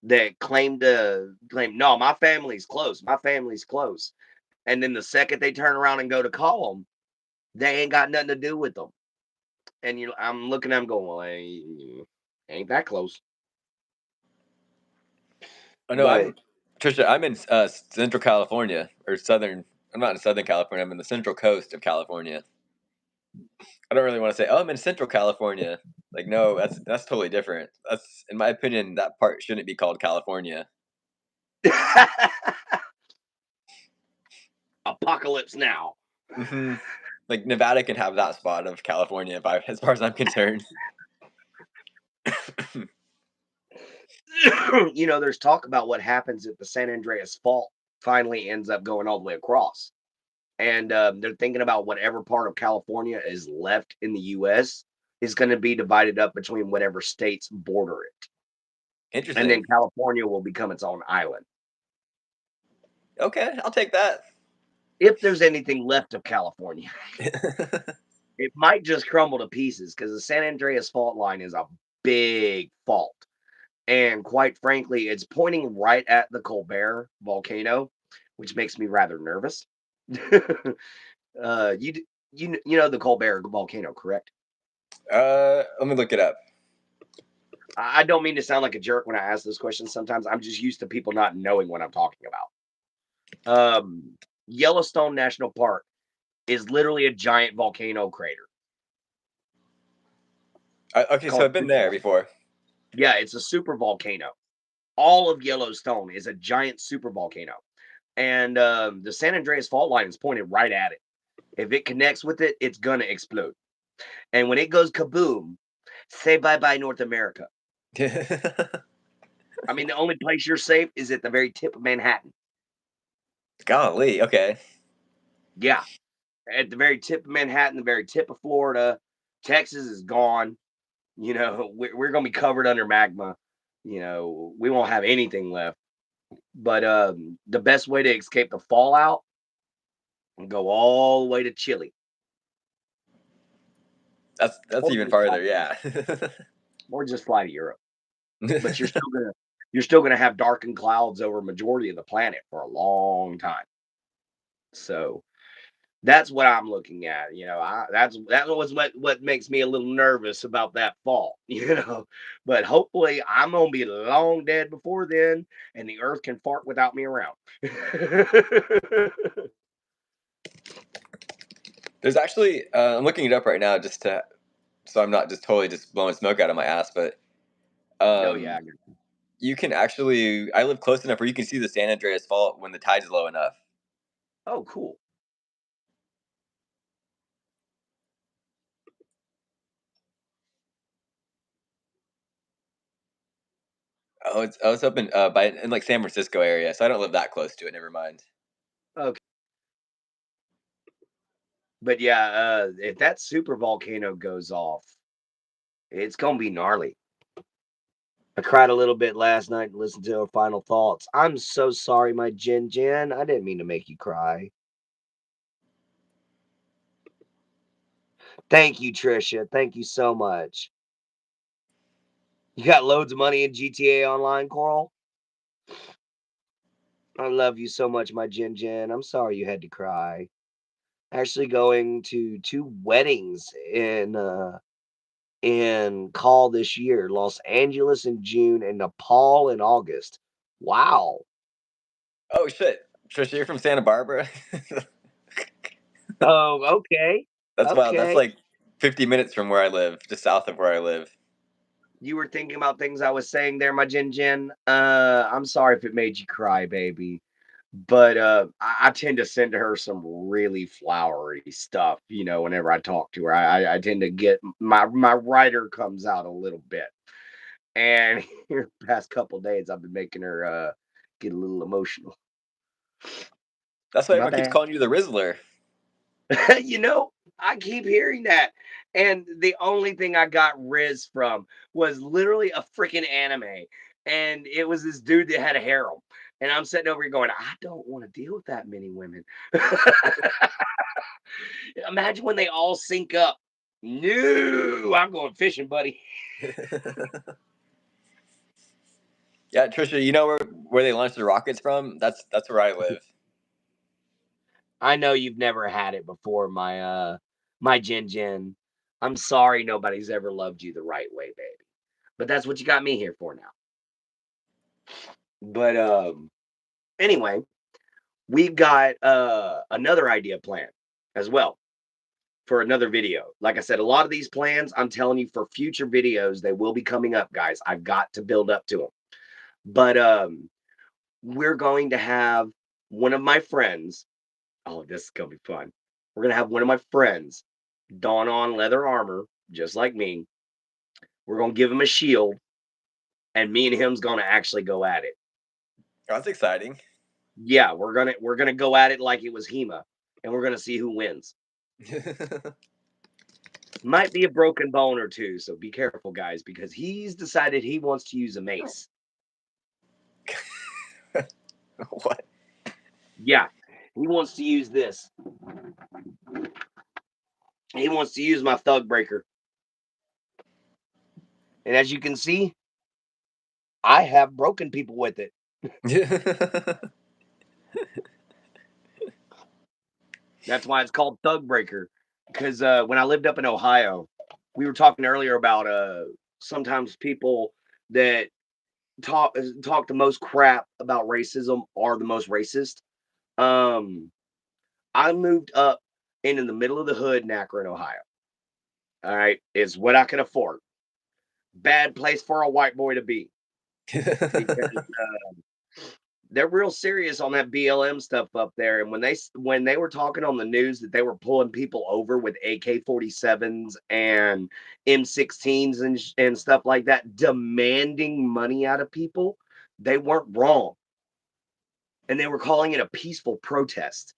that claim, no, my family's close. My family's close. And then the second they turn around and go to call them, they ain't got nothing to do with them. And I'm looking at them going, well, ain't that close. Oh no, But I'm Trisha. I'm in Central California or Southern. I'm not in Southern California. I'm in the Central Coast of California. I don't really want to say, "Oh, I'm in Central California." Like, no, that's totally different. That's, in my opinion, that part shouldn't be called California. Apocalypse Now. Hmm. Like Nevada can have that spot of California, if I, as far as I'm concerned. There's talk about what happens if the San Andreas Fault finally ends up going all the way across. And they're thinking about whatever part of California is left in the US is going to be divided up between whatever states border it. And then Interesting. California will become its own island. Okay, I'll take that. If there's anything left of California, it might just crumble to pieces because the San Andreas fault line is a big fault. And quite frankly, it's pointing right at the Colbert volcano, which makes me rather nervous. uh, you, d- you know the Colbert volcano, correct? Let me look it up. I don't mean to sound like a jerk when I ask those questions. Sometimes I'm just used to people not knowing what I'm talking about. Yellowstone National Park is literally a giant volcano crater. It's Okay, so called I've been super there before. Yeah, it's a super volcano. All of Yellowstone is a giant super volcano. And the San Andreas fault line is pointed right at it. If it connects with it, it's gonna explode. And when it goes kaboom, say bye bye North America. I mean, the only place you're safe is at the very tip of Manhattan. Golly, okay. Yeah, at the very tip of Manhattan, the very tip of Florida. Texas is gone. We're gonna be covered under magma. We won't have anything left. But the best way to escape the fallout and go all the way to Chile, That's or even just fly farther, to Europe, yeah. or just fly to Europe. But you're still gonna have darkened clouds over majority of the planet for a long time. So that's what I'm looking at. That's what makes me a little nervous about that fall. But hopefully I'm gonna be long dead before then, and the Earth can fart without me around. There's actually, I'm looking it up right now just to, so I'm not just totally just blowing smoke out of my ass, but Oh yeah. um, you can actually, I live close enough where you can see the San Andreas Fault when the tide's low enough. Oh cool. It's up in by in like San Francisco area, so I don't live that close to it. Never mind. Okay. But yeah, if that super volcano goes off, it's gonna be gnarly. I cried a little bit last night and listened to her final thoughts. I'm so sorry, my Jin Jin. I didn't mean to make you cry. Thank you, Trisha. Thank you so much. You got loads of money in GTA Online, Coral? I love you so much, my Jin Jin. I'm sorry you had to cry. Actually going to two weddings in call this year. Los Angeles in June and Nepal in August. Wow. Oh shit, Trisha, you're from Santa Barbara. Oh, okay. That's wild. That's Okay. like 50 minutes from where I live, just south of where I live. You were thinking about things I was saying there, my Jin Jin. I'm sorry if it made you cry, baby. But I tend to send to her some really flowery stuff, whenever I talk to her. I tend to get my writer comes out a little bit. And here the past couple days I've been making her get a little emotional. That's why My everyone keeps bad. calling you the Rizzler. you know, I keep hearing that. And the only thing I got Riz from was literally a freaking anime. And it was this dude that had a harem. And I'm sitting over here going, I don't want to deal with that many women. Imagine when they all sync up. No, I'm going fishing, buddy. Yeah, Trisha, you know where they launch the rockets from? That's where I live. I know you've never had it before, my Jin Jin. I'm sorry nobody's ever loved you the right way, baby. But that's what you got me here for now. But anyway, we've got another idea plan as well. for another video. Like I said, a lot of these plans, I'm telling you, for future videos, they will be coming up, guys. I've got to build up to them. But we're going to have one of my friends. Oh, this is gonna be fun. We're gonna have one of my friends don on leather armor, just like me. We're gonna give him a shield, and me and him's gonna actually go at it. That's exciting. Yeah, we're gonna go at it like it was Hema, and we're gonna see who wins. Might be a broken bone or two, so be careful, guys, because he's decided he wants to use a mace. What? Yeah, he wants to use this. He wants to use my thug breaker. And as you can see, I have broken people with it. That's why it's called thug breaker. Because when I lived up in Ohio, we were talking earlier about sometimes people that talk the most crap about racism are the most racist. Um, I moved up into the middle of the hood in Akron, Ohio. All right, it's what I can afford. Bad place for a white boy to be because they're real serious on that BLM stuff up there. And when they were talking on the news that they were pulling people over with AK-47s and M16s and stuff like that, demanding money out of people, they weren't wrong, and they were calling it a peaceful protest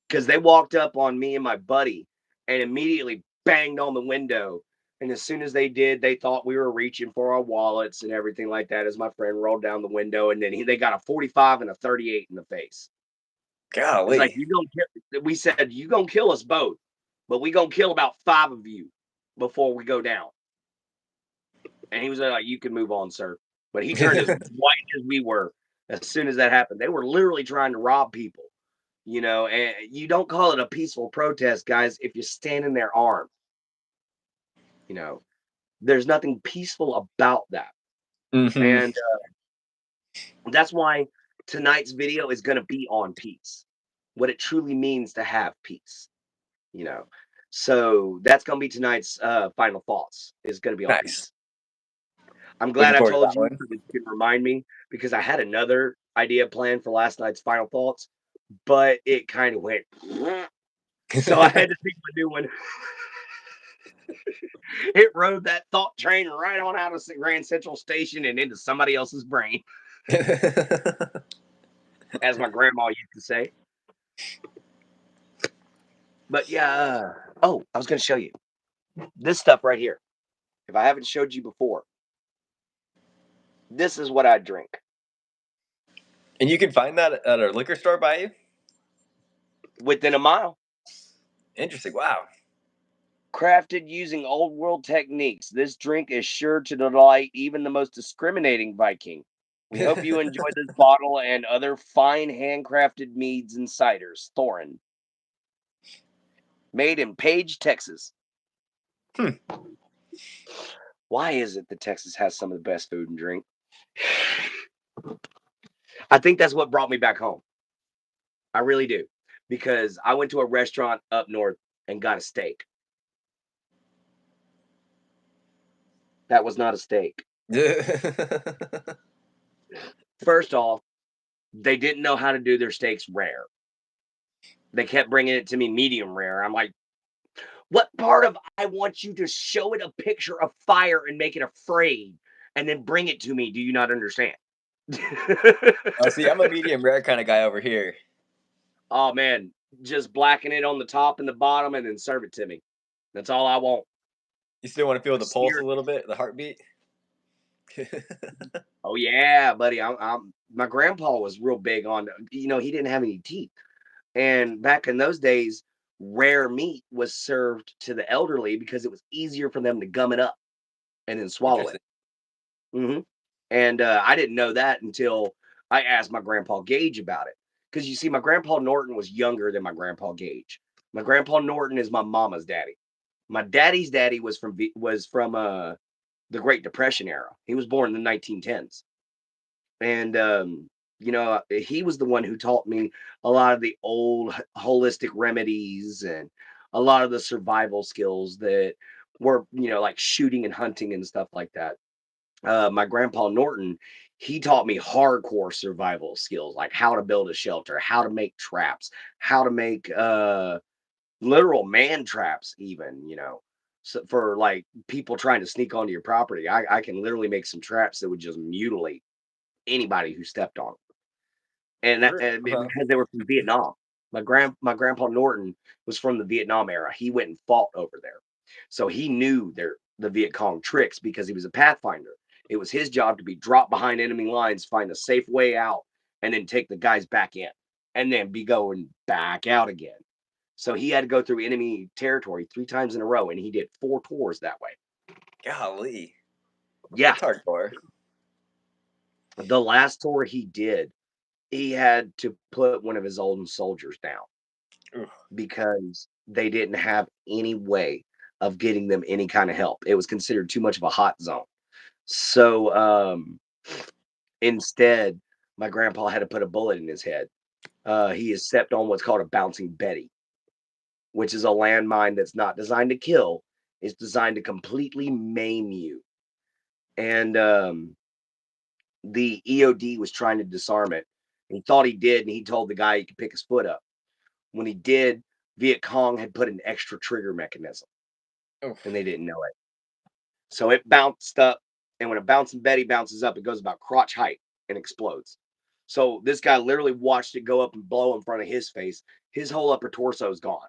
because they walked up on me and my buddy and immediately banged on the window. And as soon as they did, they thought we were reaching for our wallets and everything like that. As my friend rolled down the window, and then they got a 45 and a 38 in the face. It's like, Golly. you gonna kill. We said, you gonna kill us both, but we gonna kill about 5 of you before we go down. And he was like, "You can move on, sir." But he turned as white as we were as soon as that happened. They were literally trying to rob people. And you don't call it a peaceful protest, guys, if you're standing there armed. You know, there's nothing peaceful about that. Hmm. And that's why tonight's video is going to be on peace, what it truly means to have peace, you know. So that's going to be tonight's final thoughts, is going to be on Nice. peace. I'm glad Looking I forward to told that you one. so that you can remind me, because I had another idea planned for last night's final thoughts, but it kind of went. So I had to think of a new one. It rode that thought train right on out of Grand Central Station and into somebody else's brain, as my grandma used to say. But yeah, oh, I was going to show you this stuff right here. If I haven't showed you before, this is what I drink. And you can find that at a liquor store by you? Within a mile. Interesting. Wow. Crafted using old world techniques, this drink is sure to delight even the most discriminating Viking. We hope you enjoy this bottle and other fine handcrafted meads and ciders. Thorin. Made in Page, Texas. Hmm. Why is it that Texas has some of the best food and drink? I think that's what brought me back home. I really do. Because I went to a restaurant up north and got a steak. That was not a steak. First off, they didn't know how to do their steaks rare. They kept bringing it to me medium rare. I'm like, what part of I want you to show it a picture of fire and make it afraid and then bring it to me? Do you not understand? Oh, see, I'm a medium rare kind of guy over here. Oh man, just blacken it on the top and the bottom and then serve it to me. That's all I want. You still want to feel the pulse a Sear. little bit, the heartbeat? Oh yeah, buddy. My grandpa was real big on. He didn't have any teeth, and back in those days, rare meat was served to the elderly because it was easier for them to gum it up and then swallow it. Interesting. Hmm. And I didn't know that until I asked my grandpa Gage about it. Because you see, my grandpa Norton was younger than my grandpa Gage. My grandpa Norton is my mama's daddy. My daddy's daddy was from the Great Depression era. He was born in the 1910s, and he was the one who taught me a lot of the old holistic remedies and a lot of the survival skills that were, like shooting and hunting and stuff like that. My grandpa Norton, he taught me hardcore survival skills, like how to build a shelter, how to make traps, how to make literal man traps, even, so for like people trying to sneak onto your property. I can literally make some traps that would just mutilate anybody who stepped on 'em. Uh-huh. Because they were from Vietnam. My grandpa Norton was from the Vietnam era. He went and fought over there. So he knew the Viet Cong tricks because he was a pathfinder. It was his job to be dropped behind enemy lines, find a safe way out, and then take the guys back in, and then be going back out again. So he had to go through enemy territory 3 times in a row, and he did 4 tours that way. Golly, Yeah. that's hardcore. The last tour he did, he had to put one of his old soldiers down Oof. because they didn't have any way of getting them any kind of help. It was considered too much of a hot zone. So, instead, my grandpa had to put a bullet in his head. He has stepped on what's called a bouncing Betty, which is a landmine that's not designed to kill, it's designed to completely maim you. And, the EOD was trying to disarm it. He thought he did, and he told the guy he could pick his foot up. When he did, Viet Cong had put an extra trigger mechanism, and Oof. they didn't know it. So it bounced up, and when a bouncing Betty bounces up, it goes about crotch height and explodes. So this guy literally watched it go up and blow in front of his face. His whole upper torso is gone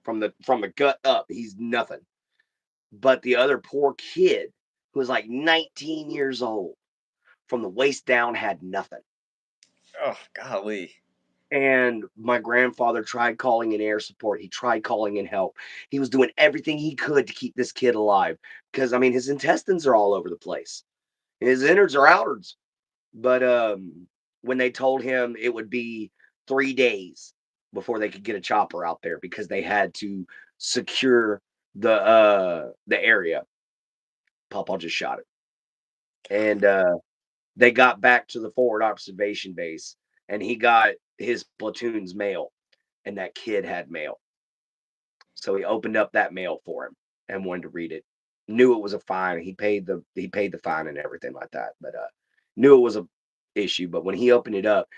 from the gut up. He's nothing. But the other poor kid, who was like 19 years old, from the waist down, had nothing. Oh, golly. And my grandfather tried calling in air support. He tried calling in help. He was doing everything he could to keep this kid alive because, I mean, his intestines are all over the place. His innards are outwards. But when they told him it would be 3 days before they could get a chopper out there because they had to secure the area, Papa just shot it. And they got back to the forward observation base, and he got his platoon's mail, and that kid had mail. So he opened up that mail for him and wanted to read it. Knew it was a fine. He paid the fine and everything like that, but knew it was a issue. But when he opened it up,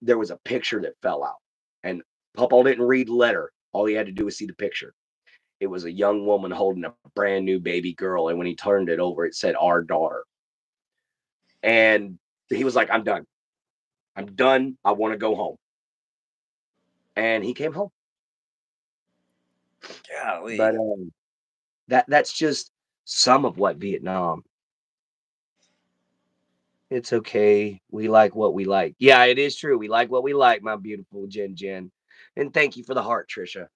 there was a picture that fell out, and Papa didn't read the letter. All he had to do was see the picture. It was a young woman holding a brand new baby girl, and when he turned it over, it said "Our daughter." And he was like, "I'm done. I'm done. I want to go home." And he came home. But Golly. that's just some of what Vietnam. It's okay. We like what we like. Yeah, it is true. We like what we like, my beautiful Jen Jen. And thank you for the heart, Trisha.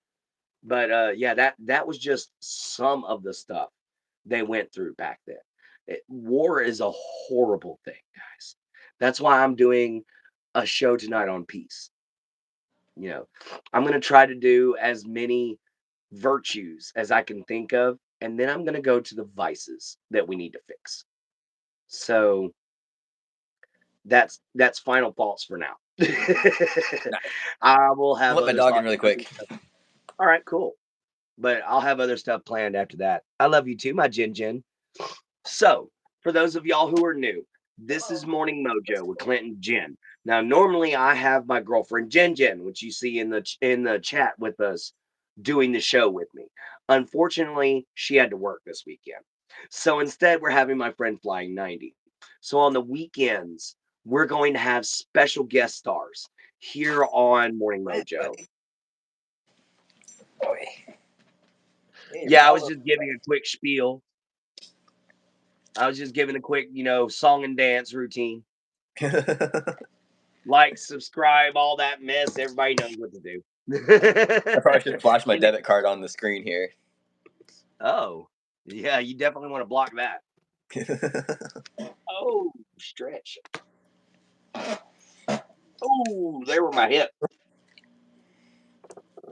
But yeah, that was just some of the stuff they went through back then. War is a horrible thing, guys. That's why I'm doing a show tonight on peace. You know, I'm going to try to do as many virtues as I can think of, and then I'm going to go to the vices that we need to fix. So that's final thoughts for now. Nice. I will I'll have let my other dog in thoughts. really quick. All right, cool. But I'll have other stuff planned after that. I love you too, my Jin Jin. So, for those of y'all who are new, this is Morning Mojo with Clinton Jen. Now, normally I have my girlfriend Jen Jen, which you see in the chat with us doing the show with me. Unfortunately, she had to work this weekend. So instead, we're having my friend Flying90. So on the weekends, we're going to have special guest stars here on Morning Quiet, Mojo. buddy. Boy. Yeah, you're Yeah, I was following. just giving a quick spiel. I was just giving a quick, song and dance routine. Like, subscribe, all that mess. Everybody knows what to do. I probably should flash my And debit card on the screen here. oh, yeah, you definitely want to block that. Oh, stretch. Oh, they were my hip.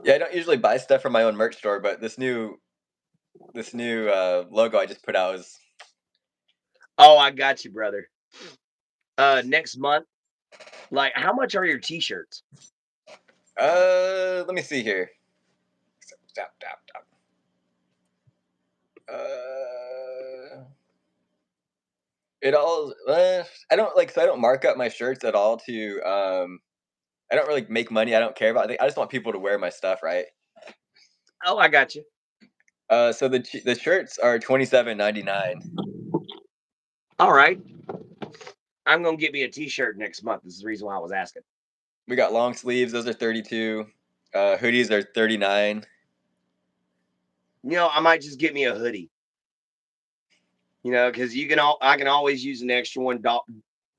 Yeah, I don't usually buy stuff from my own merch store, but this new logo I just put out is Oh, I got you, brother. Next month, Like, how much are your t-shirts? Let me see here. Tap, tap, tap. It all. I don't like. So I don't mark up my shirts at all. To I don't really make money. I don't care about it. I just want people to wear my stuff, right? Oh, I got you. So the shirts are $27.99. All right. I'm gonna get me a t-shirt next month. This is the reason why I was asking. We got long sleeves. Those are 32. Hoodies are 39. I might just get me a hoodie. Because I can always use an extra one.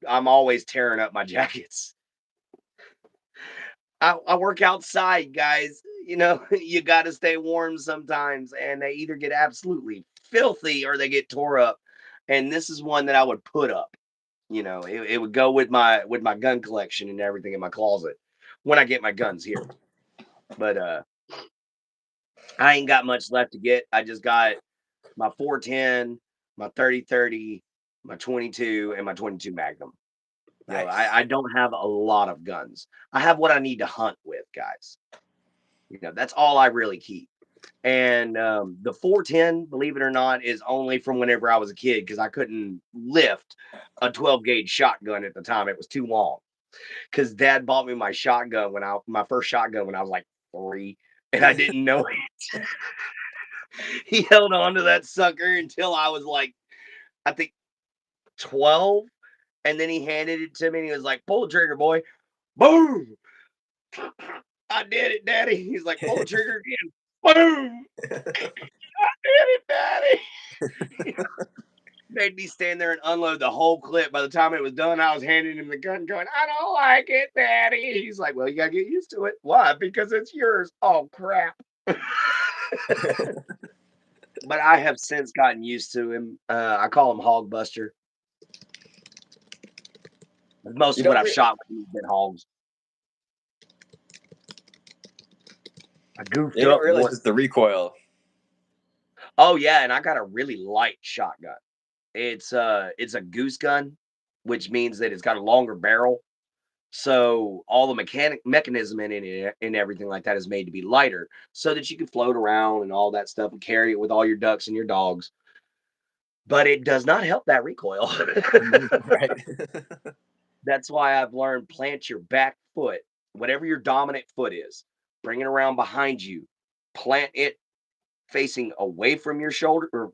I'm always tearing up my jackets. I work outside, guys. You got to stay warm sometimes, and they either get absolutely filthy or they get tore up. And this is one that I would put up. It would go with my gun collection and everything in my closet when I get my guns here. But I ain't got much left to get. I just got my 410, my 30-30, my 22, and my 22 Magnum. Nice. I don't have a lot of guns. I have what I need to hunt with, guys. That's all I really keep. And the 410, believe it or not, is only from whenever I was a kid because I couldn't lift a 12 gauge shotgun at the time. It was too long. Because Dad bought me my first shotgun when I was like 3, and I didn't know it. He held on to that sucker until I was like, I think 12, and then he handed it to me and he was like, "Pull the trigger, boy." Boom! I did it, Daddy. He's like, "Pull the trigger again." Boom! Did it, Daddy. Made me stand there and unload the whole clip. By the time it was done, I was handing him the gun, going, "I don't like it, Daddy." He's like, "Well, you gotta get used to it." Why? Because it's yours. Oh crap. But I have since gotten used to him. I call him Hog Buster. Most You of what don't. I've shot with has been hogs. I goofed You don't up realize one. it's the recoil. Oh yeah, and I got a really light shotgun. It's a goose gun, which means that it's got a longer barrel. So all the mechanism in it and everything like that is made to be lighter, so that you can float around and all that stuff and carry it with all your ducks and your dogs. But it does not help that recoil. Right. That's why I've learned plant your back foot, whatever your dominant foot is, bring it around behind you, plant it facing away from your shoulder or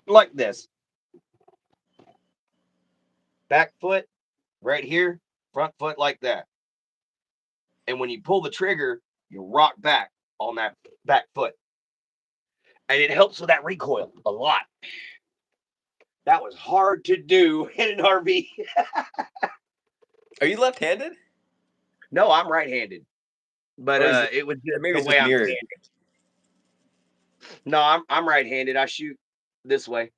like this. Back foot right here, front foot like that. And when you pull the trigger, you rock back on that back foot. And it helps with that recoil a lot. That was hard to do in an RV. Are you left-handed? No, I'm right-handed. But Or it was just maybe the it's way just I'm mirrored? standing. No, I'm right-handed. I shoot this way,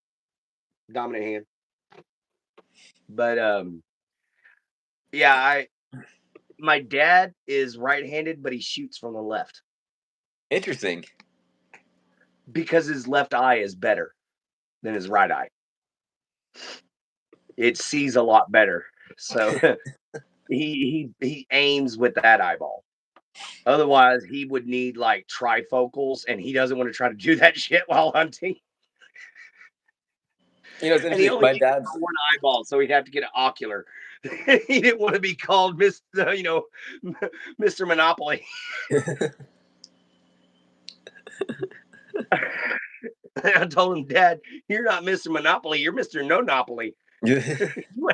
dominant hand. But yeah, I my dad is right-handed, but he shoots from the left Interesting. because his left eye is better than his right eye. It sees a lot better. So he aims with that eyeball. Otherwise, he would need like trifocals, and he doesn't want to try to do that shit while hunting. It's And he interesting. only My uses dad's. one eyeball, so he'd have to get an ocular. He didn't want to be called Mr. Monopoly. I told him, Dad, you're not Mr. Monopoly, you're Mr. No-Nopoly. You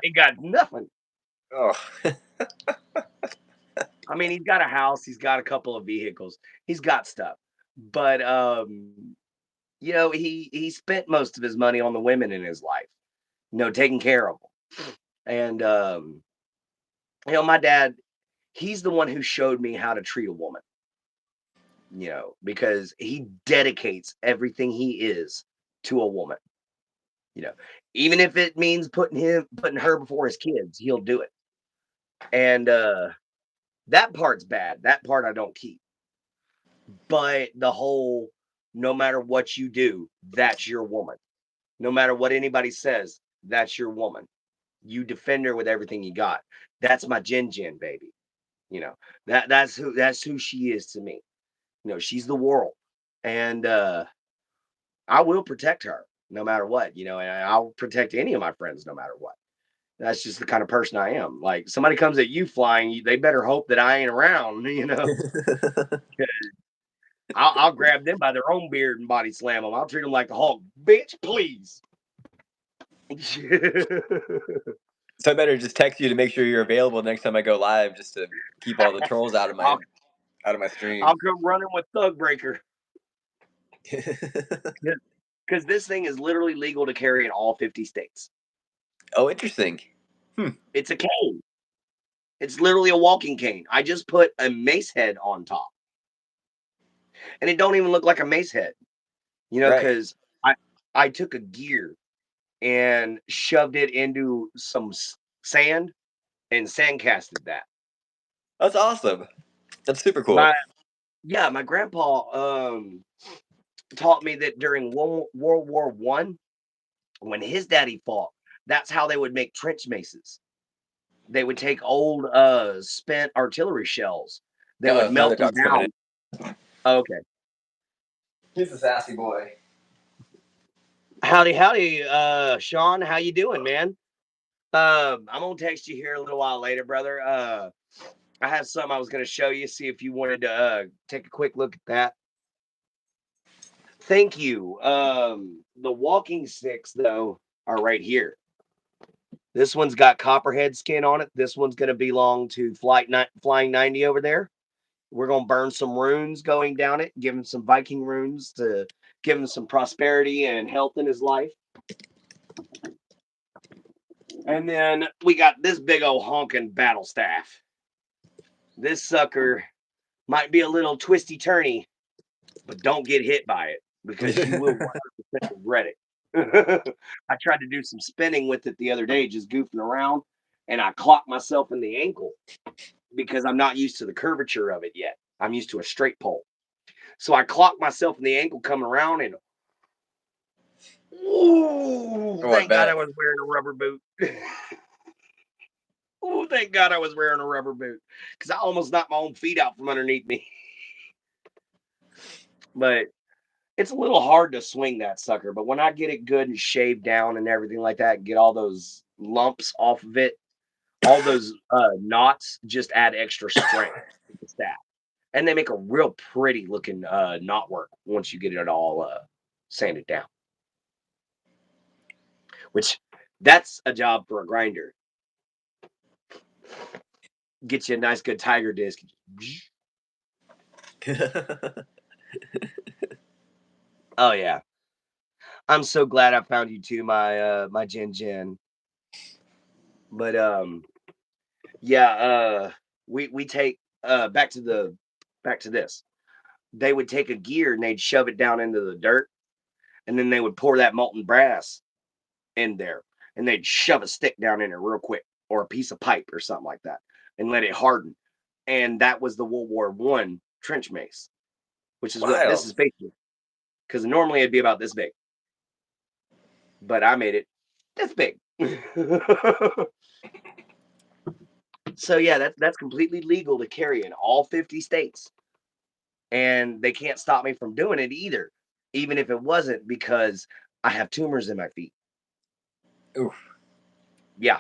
ain't got nothing. Oh, I mean, he's got a house, he's got a couple of vehicles, he's got stuff. But he spent most of his money on the women in his life, taking care of them. And my dad, he's the one who showed me how to treat a woman, because he dedicates everything he is to a woman, you know, even if it means putting her before his kids, he'll do it. And that part's bad. That part I don't keep. But the whole, no matter what you do, that's your woman. No matter what anybody says, that's your woman. You defend her with everything you got. That's my Jin, baby. You know, that's who she is to me. She's the world. And I will protect her no matter what, and I'll protect any of my friends no matter what. That's just the kind of person I am. Like somebody comes at you flying, they better hope that I ain't around, I'll grab them by their own beard and body slam them. I'll treat them like the Hulk. Bitch, please. So I better just text you to make sure you're available next time I go live, just to keep all the trolls I'll, out of my stream. I'll come running with Thug Breaker because this thing is literally legal to carry in all 50 states. Oh, interesting. It's a cane. It's literally a walking cane. I just put a mace head on top, and it don't even look like a mace head, Right. because I took a gear and shoved it into some sand and sand casted that. That's awesome. That's super cool. My Yeah, my grandpa taught me that during World War One, when his daddy fought, that's how they would make trench maces. They would take old spent artillery shells. They would Uh-oh, another melt them dog's coming in. down. Okay. He's a sassy boy. Howdy, howdy, Sean. How you doing, man? I'm gonna text you here a little while later, brother. I have something I was gonna show you. See if you wanted to take a quick look at that. Thank you. The walking sticks though are right here. This one's got copperhead skin on it. This one's gonna belong to flying 90 over there. We're gonna burn some runes going down it, give him some Viking runes to give him some prosperity and health in his life. And then we got this big old honking battle staff. This sucker might be a little twisty turny, but don't get hit by it because you will 100% regret it. I tried to do some spinning with it the other day, just goofing around, and I clocked myself in the ankle because I'm not used to the curvature of it yet. I'm used to a straight pole. So I clocked myself in the ankle coming around, and ooh, Oh, I thank God I bet. was wearing a rubber boot. Ooh, thank God I was wearing a rubber boot because I almost knocked my own feet out from underneath me. But it's a little hard to swing that sucker. But when I get it good and shaved down and everything like that, and get all those lumps off of it, all those knots just add extra strength to the staff. And they make a real pretty looking knot work once you get it all sanded down. Which that's a job for a grinder. Get you a nice good tiger disc. Oh yeah. I'm so glad I found you too, my Jin. But yeah, we take back to this. They would take a gear and they'd shove it down into the dirt, and then they would pour that molten brass in there, and they'd shove a stick down in it real quick, or a piece of pipe or something like that, and let it harden. And that was the World War One trench mace, which is what this Wild. is basically. Because normally it'd be about this big, but I made it this big. So yeah, that's completely legal to carry in all 50 states, and they can't stop me from doing it either, even if it wasn't because I have tumors in my feet. Oof. Yeah,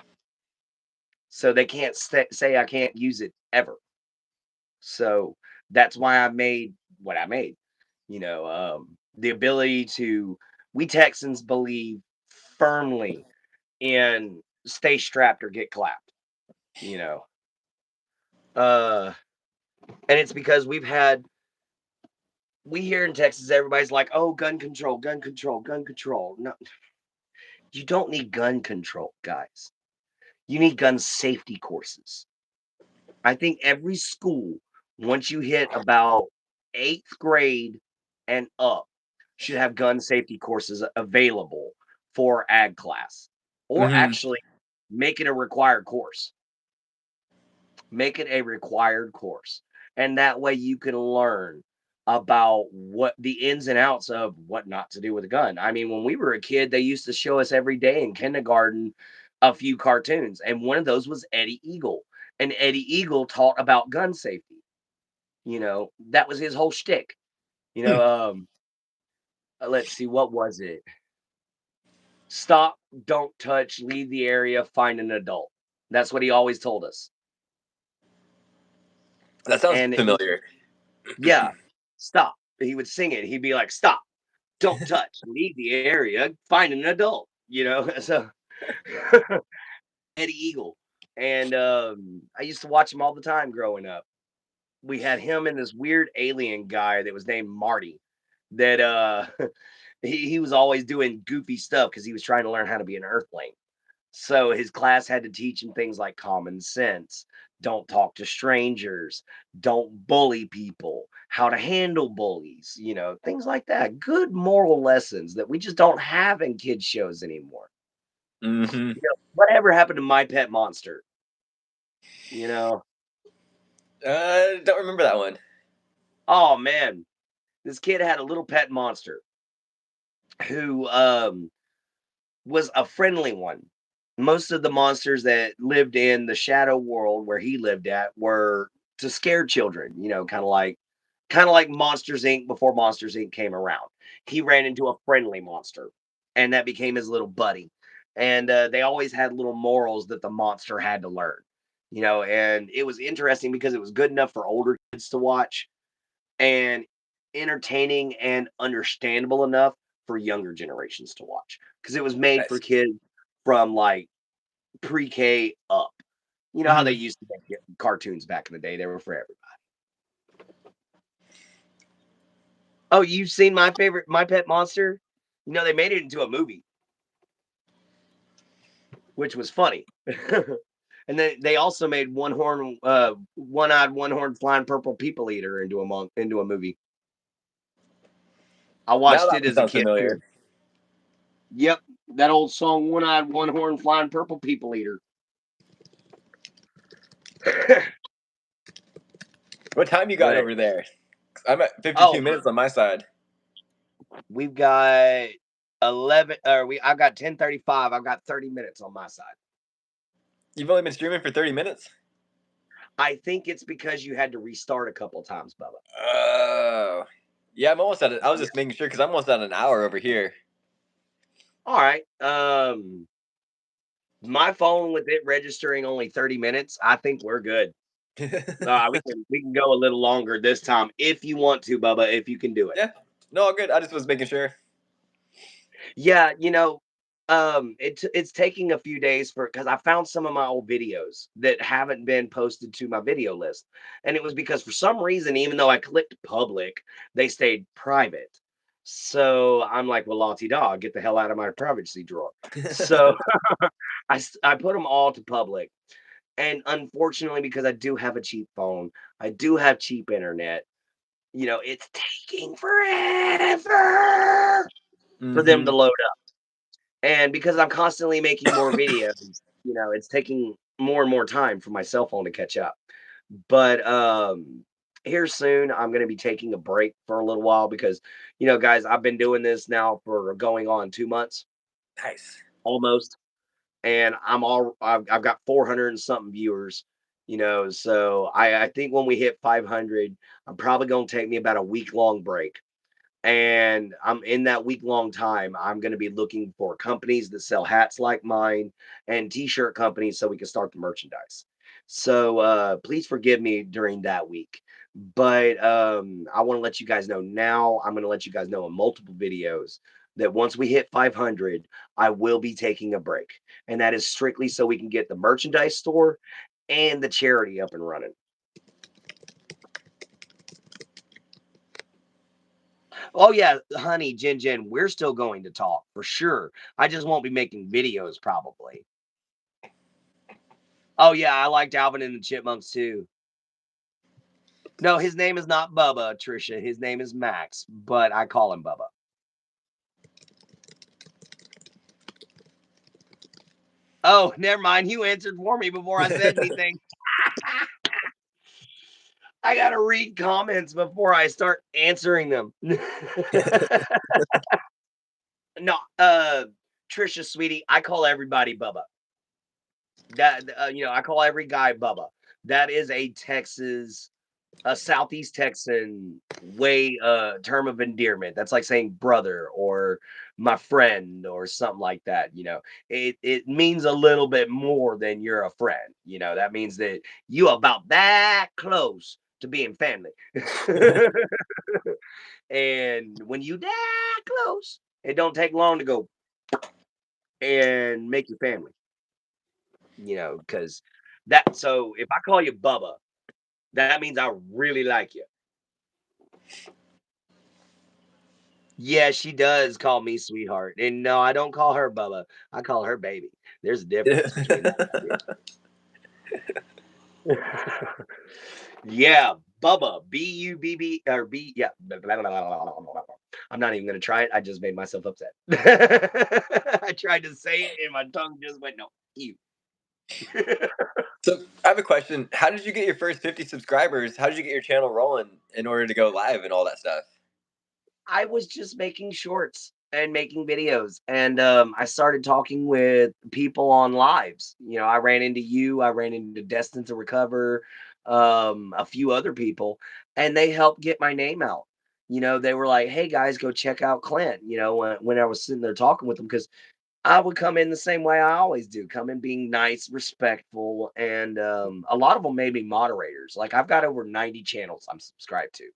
so they can't say I can't use it ever. So that's why I made what I made. The ability to. We Texans believe firmly in stay strapped or get clapped. You know, uh, and it's because we here in Texas, everybody's like, oh, gun control, gun control, gun control. No, you don't need gun control, guys. You need gun safety courses. I think every school, once you hit about eighth grade and up, should have gun safety courses available for ag class, or Hmm. actually make it a required course. Make it a required course. And that way you can learn about what the ins and outs of what not to do with a gun. I mean, when we were a kid, they used to show us every day in kindergarten a few cartoons, and one of those was Eddie Eagle, and Eddie Eagle taught about gun safety. That was his whole shtick. You Hmm. know, let's see, what was it? Stop, don't touch, leave the area, find an adult. That's what he always told us. That sounds And familiar. yeah, stop. He would sing it. He'd be like, stop, don't touch, leave the area, find an adult. So Eddie Eagle. And I used to watch him all the time growing up. We had him and this weird alien guy that was named Marty that he was always doing goofy stuff because he was trying to learn how to be an earthling. So his class had to teach him things like common sense, don't talk to strangers, don't bully people, how to handle bullies, things like that. Good moral lessons that we just don't have in kids shows anymore. Hmm. Whatever happened to My Pet Monster? You know, Don't remember that one. oh man, this kid had a little pet monster who was a friendly one. Most of the monsters that lived in the shadow world where he lived at were to scare children, kind of like Monsters Inc. before Monsters Inc. came around. He ran into a friendly monster, and that became his little buddy. And they always had little morals that the monster had to learn, and it was interesting because it was good enough for older kids to watch and entertaining and understandable enough for younger generations to watch because it was made for Nice. kids from like pre-K up. You know how they Hmm. used to make cartoons back in the day? They were for everybody. Oh, you've seen my favorite, My Pet Monster? They made it into a movie, which was funny. And then they also made one-eyed, one-horned, flying purple people eater into a movie. I Now watched that it one as a sounds kid familiar. too. Yep, that old song, one-eyed, one-horned, flying purple people eater. What time you got But over there? 'Cause I'm at oh, 52 minutes on my side. we've got 11, or I've got 10:35. I've got 30 minutes on my side. You've only been streaming for 30 minutes? I think it's because you had to restart a couple of times, Bubba. Oh. Yeah, I'm almost at it. I was Yeah. just making sure because I'm almost at an hour over here. All right. My phone with it registering only 30 minutes, I think we're good. We can go a little longer this time if you want to, Bubba, if you can do it. Yeah. No, all good. I just was making sure. Yeah, it's taking a few days because I found some of my old videos that haven't been posted to my video list. And it was because for some reason, even though I clicked public, they stayed private. So I'm like, well, Lottie dog, get the hell out of my privacy drawer. So I put them all to public. And unfortunately, because I do have a cheap phone, I do have cheap internet, it's taking forever for them to Hmm. load up. And because I'm constantly making more videos, it's taking more and more time for my cell phone to catch up. But here soon, I'm going to be taking a break for a little while because, guys, I've been doing this now for going on 2 months Nice. almost, and I've got 400 and something viewers. So I think when we hit 500, I'm probably going to take me about a week long break, and I'm in that week long time, I'm going to be looking for companies that sell hats like mine and t-shirt companies so we can start the merchandise. So please forgive me during that week. But I want to let you guys know now. I'm going to let you guys know in multiple videos that once we hit 500, I will be taking a break. And that is strictly so we can get the merchandise store and the charity up and running. Oh yeah, honey, Jen, we're still going to talk for sure. I just won't be making videos probably. Oh yeah, I liked Alvin and the Chipmunks too. No, his name is not Bubba, Trisha. His name is Max, but I call him Bubba. Oh, never mind. You answered for me before I said anything. I gotta read comments before I start answering them. No, Trisha, sweetie, I call everybody Bubba. That I call every guy Bubba. That is a Southeast Texan way term of endearment. That's like saying brother or my friend or something like that. It means a little bit more than you're a friend. That means that you about that close to being family. And when you that close, it don't take long to go and make your family. Because that so if I call you Bubba, that means I really like you. Yeah, she does call me sweetheart. And no, I don't call her Bubba. I call her baby. There's a difference between that, my dear. Yeah, Bubba. B-U-B-B or B yeah. Blah, blah, blah, blah, blah, blah, blah. I'm not even gonna try it. I just made myself upset. I tried to say it and my tongue just went no. You. So I have a question. How did you get your first 50 subscribers? How did you get your channel rolling in order to go live and all that stuff? I was just making shorts and making videos, and I started talking with people on lives. I ran into you, I ran into Destined to Recover, a few other people, and they helped get my name out. They were like, "Hey guys, go check out Clint." When I was sitting there talking with them, because I would come in the same way I always do, come in being nice, respectful, and a lot of them made me moderators. Like I've got over 90 channels I'm subscribed to.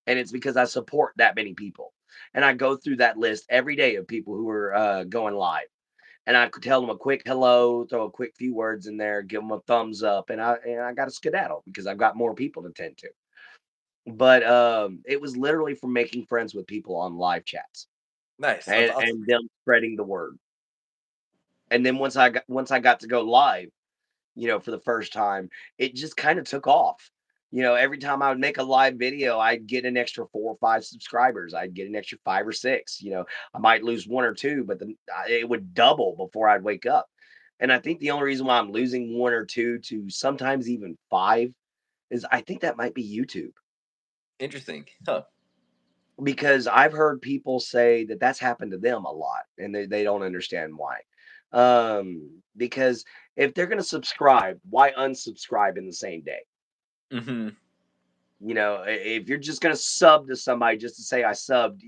And it's because I support that many people. And I go through that list every day of people who are going live. And I could tell them a quick hello, throw a quick few words in there, give them a thumbs up, and I got to skedaddle because I've got more people to tend to. But it was literally from making friends with people on live chats Nice. That's awesome. and them spreading the word. And then once I got to go live, for the first time, it just kind of took off. Every time I would make a live video, I'd get an extra 4 or 5 subscribers. I'd get an extra 5 or 6. I might lose one or two, but then it would double before I'd wake up. And I think the only reason why I'm losing one or two to sometimes even five is I think that might be YouTube Interesting. Huh. because I've heard people say that that's happened to them a lot and they don't understand why. Because if they're going to subscribe, why unsubscribe in the same day? Hmm. If you're just gonna sub to somebody just to say I subbed,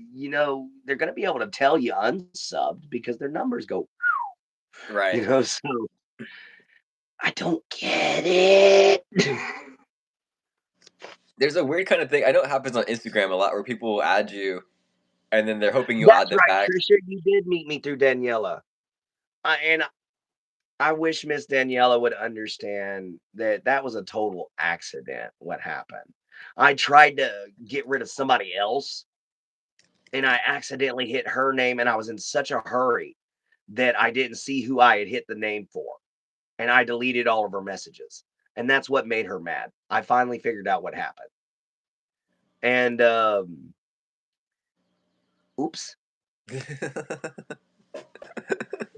they're gonna be able to tell you unsubbed because their numbers go, Right. so I don't get it. There's a weird kind of thing. I know it happens on Instagram a lot where people will add you and then they're hoping you'll add That's them right, back. Trisha. You did meet me through Daniela. And I wish Miss Daniela would understand that that was a total accident what happened. I tried to get rid of somebody else and I accidentally hit her name and I was in such a hurry that I didn't see who I had hit the name for, and I deleted all of her messages, and that's what made her mad. I finally figured out what happened, and, oops, you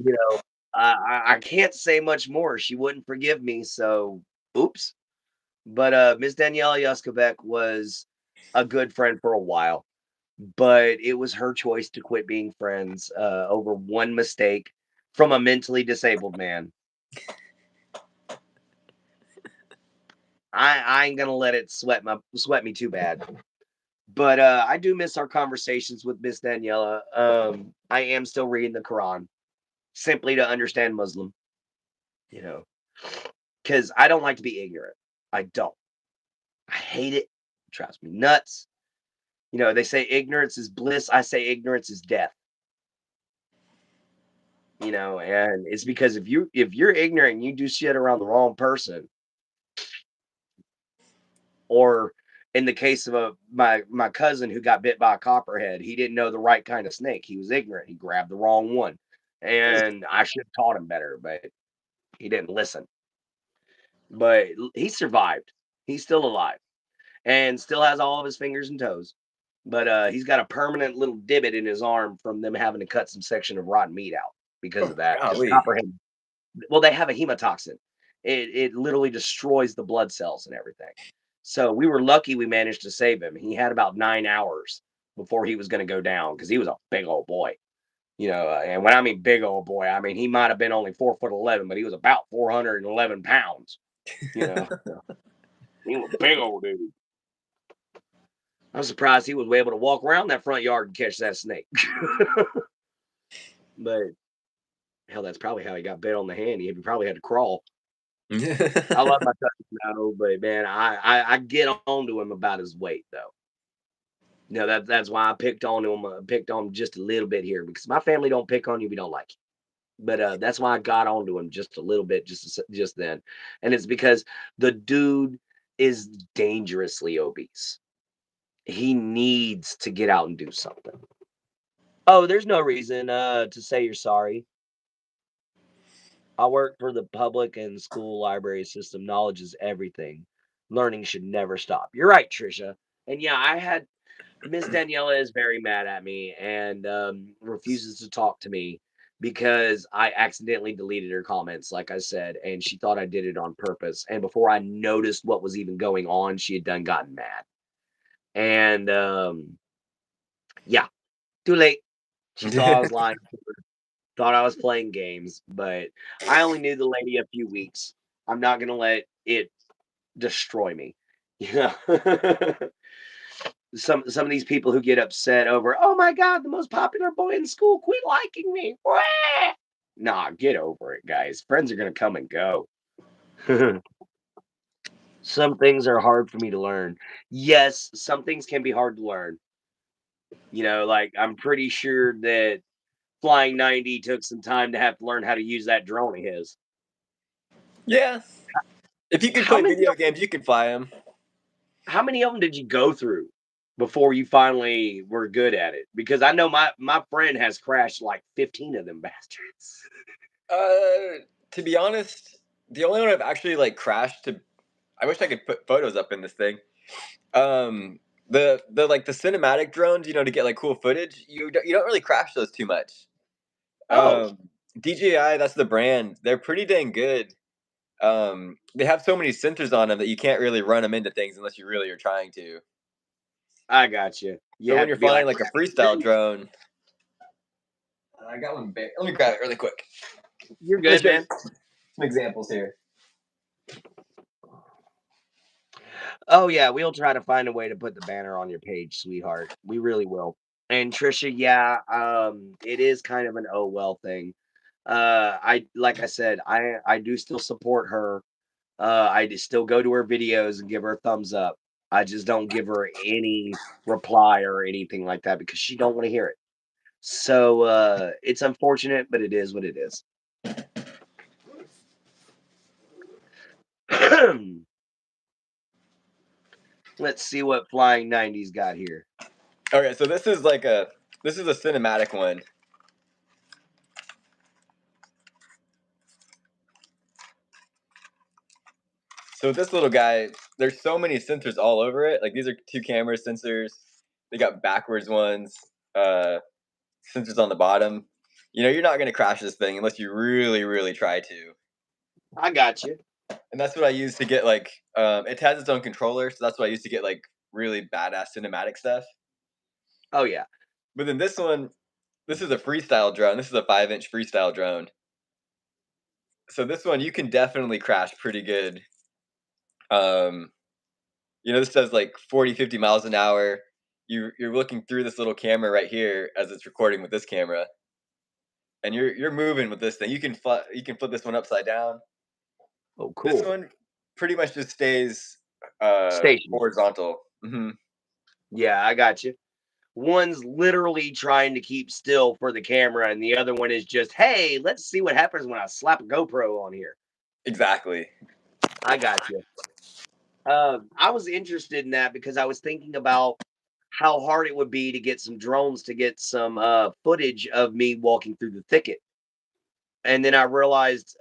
know, I can't say much more. She wouldn't forgive me, so oops. But, Miss Daniela Yuskovic was a good friend for a while, but it was her choice to quit being friends, over one mistake from a mentally disabled man. I ain't gonna let it sweat me too bad. But I do miss our conversations with Miss Daniela. I am still reading the Quran simply to understand Muslim, you know, because I don't like to be ignorant. I don't. I hate it. It drives me nuts. They say ignorance is bliss. I say ignorance is death. And it's because if you're ignorant and you do shit around the wrong person, or in the case of my cousin who got bit by a copperhead, he didn't know the right kind of snake. He was ignorant. He grabbed the wrong one. And I should have taught him better, but he didn't listen. But he survived. He's still alive and still has all of his fingers and toes. But he's got a permanent little divot in his arm from them having to cut some section of rotten meat out because Oh, of that. Because golly. copperhead, well, they have a hemotoxin. It literally destroys the blood cells and everything. So we were lucky we managed to save him. He had about 9 hours before he was going to go down because he was a big old boy. And when I mean big old boy, I mean he might have been only 4'11", but he was about 411 pounds. You know, he was a big old dude. I'm surprised he was able to walk around that front yard and catch that snake. But hell, that's probably how he got bit on the hand. He probably had to crawl. I love my cousin now, but man, I get on to him about his weight though. That's why I picked on him. Picked on him just a little bit here because my family don't pick on you if you don't like you. But that's why I got onto him just a little bit, just then, and it's because the dude is dangerously obese. He needs to get out and do something. Oh, there's no reason to say you're sorry. I work for the public and school library system. Knowledge is everything. Learning should never stop. You're right, Trisha. And yeah, I had Miss Daniela is very mad at me and refuses to talk to me because I accidentally deleted her comments, like I said, and she thought I did it on purpose. And before I noticed what was even going on, she had done gotten mad. And yeah, too late. She saw I was lying, thought I was playing games, but I only knew the lady a few weeks. I'm not gonna let it destroy me. You know. Some of these people who get upset over, oh my god, the most popular boy in school quit liking me. Wah! Nah, get over it, guys. Friends are gonna come and go. Some things are hard for me to learn. Yes, some things can be hard to learn. Like I'm pretty sure that flying90 took some time to have to learn how to use that drone of his. Yeah. If you can How play many video games, you can fly them. how many of them did you go through before you finally were good at it? Because I know my friend has crashed like 15 of them bastards. To be honest, the only one I've actually like crashed to. I wish I could put photos up in this thing. Um, the like the cinematic drones, to get like cool footage. You don't really crash those too much. Oh, Um, DJI, that's the brand. They're pretty dang good. They have so many sensors on them that you can't really run them into things unless you really are trying to. I got you. You So when have you're to be like, flying like a freestyle drone, I got one. Let me grab it really quick. you're Let me good, show you man. some examples here. Oh yeah, we'll try to find a way to put the banner on your page, sweetheart. We really will. And Trisha, yeah, it is kind of an oh well thing. I like I said, I do still support her. I just still go to her videos and give her a thumbs up. I just don't give her any reply or anything like that because she don't want to hear it. So it's unfortunate, but it is what it is. Let's see what flying90's got here. Okay, so this is a cinematic one. So this little guy, there's so many sensors all over it. Like these are two camera sensors. They got backwards ones, sensors on the bottom. You're not gonna crash this thing unless you really, really try to. I got you. And that's what I use to get like. It has its own controller, so that's what I use to get like really badass cinematic stuff. Oh yeah. But then this one, this is a freestyle drone. This is a 5-inch freestyle drone. So this one you can definitely crash pretty good. Um, this does like 40, 50 miles an hour. You're looking through this little camera right here as it's recording with this camera, and you're moving with this thing. You can flip this one upside down. Oh, This cool. one pretty much just stays Stationary. horizontal. Hmm. Yeah, I got you. One's literally trying to keep still for the camera, and the other one is just, hey, let's see what happens when I slap a GoPro on here. Exactly. I got you. I was interested in that because I was thinking about how hard it would be to get some drones to get some footage of me walking through the thicket. And then I realized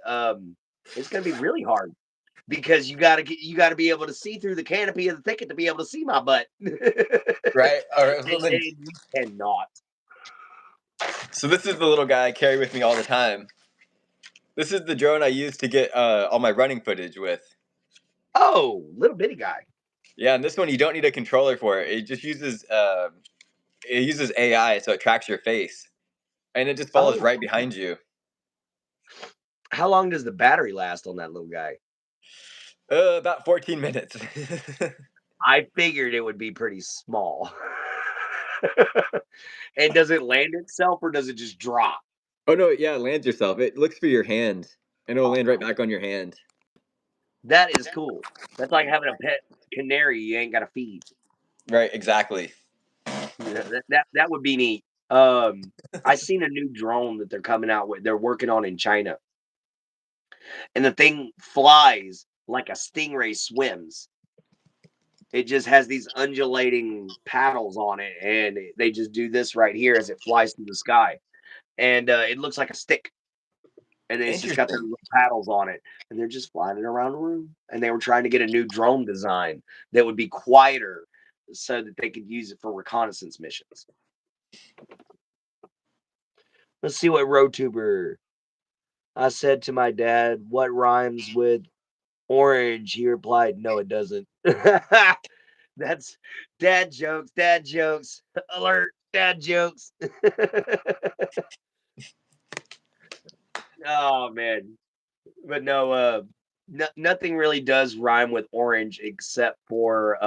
it's going to be really hard because you got to be able to see through the canopy of the thicket to be able to see my butt. and, Right. All right. Well, then, and you cannot. so this is the little guy I carry with me all the time. This is the drone I use to get all my running footage with. Oh, little bitty guy. Yeah, and this one you don't need a controller for it. It just uses it uses AI, so it tracks your face. and it just follows Oh, right behind you. how long does the battery last on that little guy? About 14 minutes. I figured it would be pretty small. And does it land itself or does it just drop? Oh no, yeah, it lands yourself. It looks for your hand, and it'll land right back on your hand. That is cool. That's like having a pet canary you ain't gotta feed. Right, exactly. You know, that would be neat. I seen a new drone that they're coming out with. They're working on in China, and the thing flies like a stingray swims. It just has these undulating paddles on it, and they just do this right here as it flies through the sky, and it looks like a stick, and it's just got their Interesting. little paddles on it, and they're just flying it around the room. And they were trying to get a new drone design that would be quieter, so that they could use it for reconnaissance missions. Let's see what RoTuber. I said to my dad, "What rhymes with orange?" He replied, "No, it doesn't." That's dad jokes, dad jokes. Alert, dad jokes. Oh man. But no, nothing really does rhyme with orange except for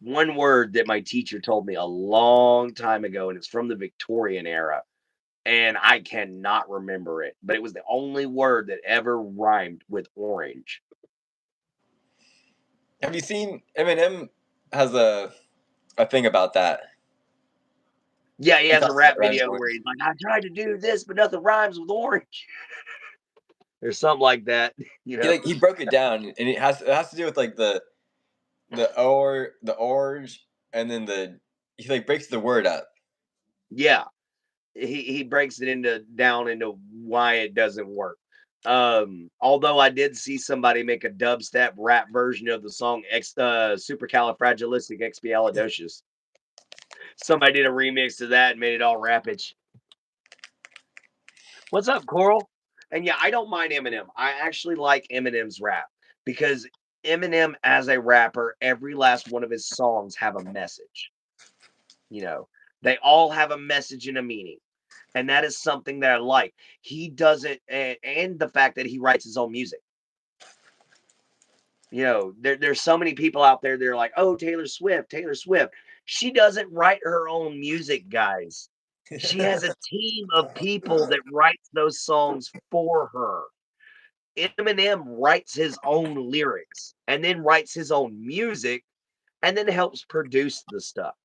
one word that my teacher told me a long time ago, and it's from the Victorian era. And I cannot remember it, but it was the only word that ever rhymed with orange. Have you seen Eminem has a thing about that? Yeah, he He has a talks about rap rhymes with video where orange. he's like, "I tried to do this, but nothing rhymes with orange," or something like that. You He know? like he broke it down, and it has to do with like the orange, and then he like breaks the word up. Yeah, he breaks it into down into why it doesn't work. Although I did see somebody make a dubstep rap version of the song Supercalifragilisticexpialidocious. Somebody did a remix to that and made it all rappage. What's up, Coral? And yeah, I don't mind Eminem. I actually like Eminem's rap because Eminem, as a rapper, every last one of his songs have a message. You know, they all have a message and a meaning. And that is something that I like. He doesn't, and the fact that he writes his own music. You know, there's so many people out there. They're like, "Oh, Taylor Swift, Taylor Swift." She doesn't write her own music, guys. She has a team of people that writes those songs for her. Eminem writes his own lyrics and then writes his own music and then helps produce the stuff.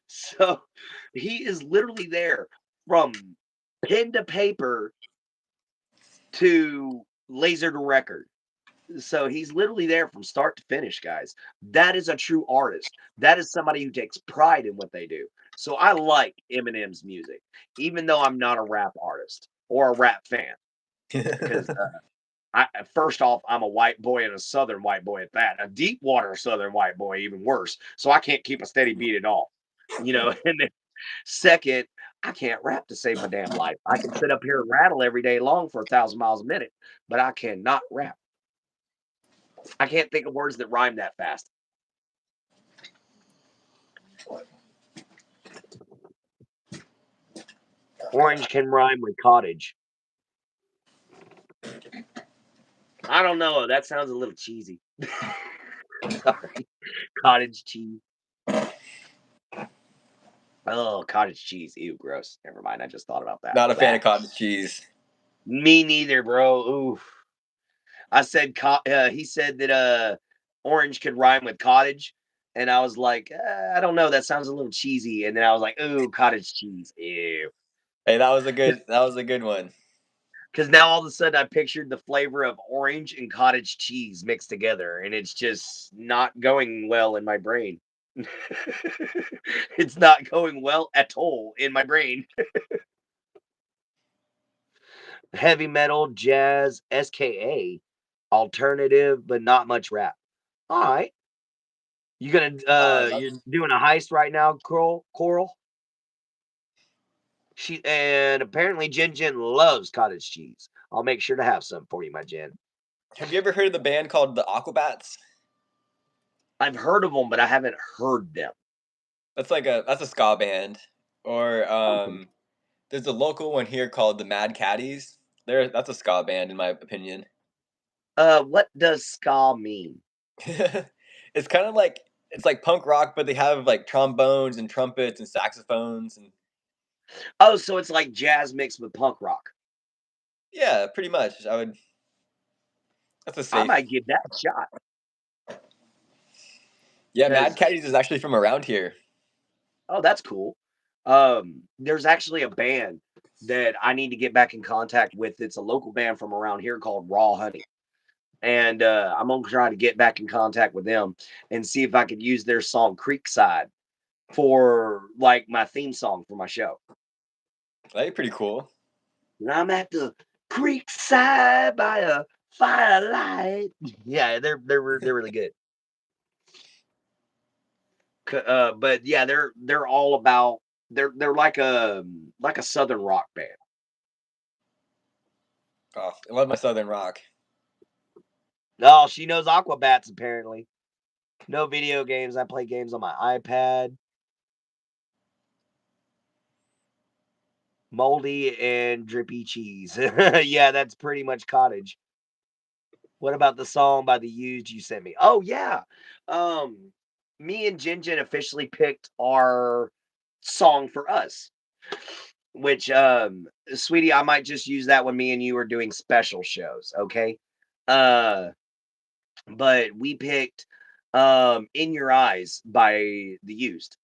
So he is literally there from pen to paper to laser to record. So he's literally there from start to finish, guys. That is a true artist. That is somebody who takes pride in what they do. So I like Eminem's music, even though I'm not a rap artist or a rap fan, because first off, I'm a white boy and a southern white boy at that, a deep water southern white boy, even worse. So I can't keep a steady beat at all, you know. And then second, I can't rap to save my damn life. I can sit up here and rattle every day long for 1,000 miles a minute, but I cannot rap. I can't think of words that rhyme that fast. Orange can rhyme with cottage. I don't know. That sounds a little cheesy. Sorry. Cottage cheese. Oh, cottage cheese. Ew, gross. Never mind. I just thought about that. Not a fan Bah. of cottage cheese. Me neither, bro. Ooh. I said he said that orange could rhyme with cottage, and I was like, I don't know, that sounds a little cheesy. And then I was like, ooh, cottage cheese, ew. Hey, that was a good one. Because now all of a sudden I pictured the flavor of orange and cottage cheese mixed together, and it's just not going well in my brain. It's not going well at all in my brain. Heavy metal, jazz, SKA, alternative, but not much rap. All right. You gonna you're That's doing a heist right now, Coral? She and apparently Jen loves cottage cheese. I'll make sure to have some for you, my Jen. Have you ever heard of the band called the Aquabats? I've heard of them, but I haven't heard them. That's a ska band. Or Something. there's a local one here called the Mad Caddies. That's a ska band in my opinion. What does ska mean? It's kind of like it's like punk rock, but they have like trombones and trumpets and saxophones and Oh, so it's like jazz mixed with punk rock. yeah, pretty much. That's a I safe. might give that a shot Yeah, Mad because Caddies is actually from around here. oh, that's cool. There's actually a band that I need to get back in contact with. It's a local band from around here called Raw Honey. And I'm gonna try to get back in contact with them and see if I could use their song Creekside for like my theme song for my show. That'd be pretty cool. And I'm at the creekside by a firelight. Yeah, they're really good. But yeah, they're all about they're like a southern rock band. Oh, I love my Southern rock. Oh, she knows Aquabats apparently. No video games. I play games on my iPad. Moldy and drippy cheese. Yeah, that's pretty much cottage. What about the song by The Used you sent me? Oh yeah. Um Me and Jinjin officially picked our song for us, which sweetie, I might just use that when me and you are doing special shows, okay? Uh but we picked In Your Eyes by The Used.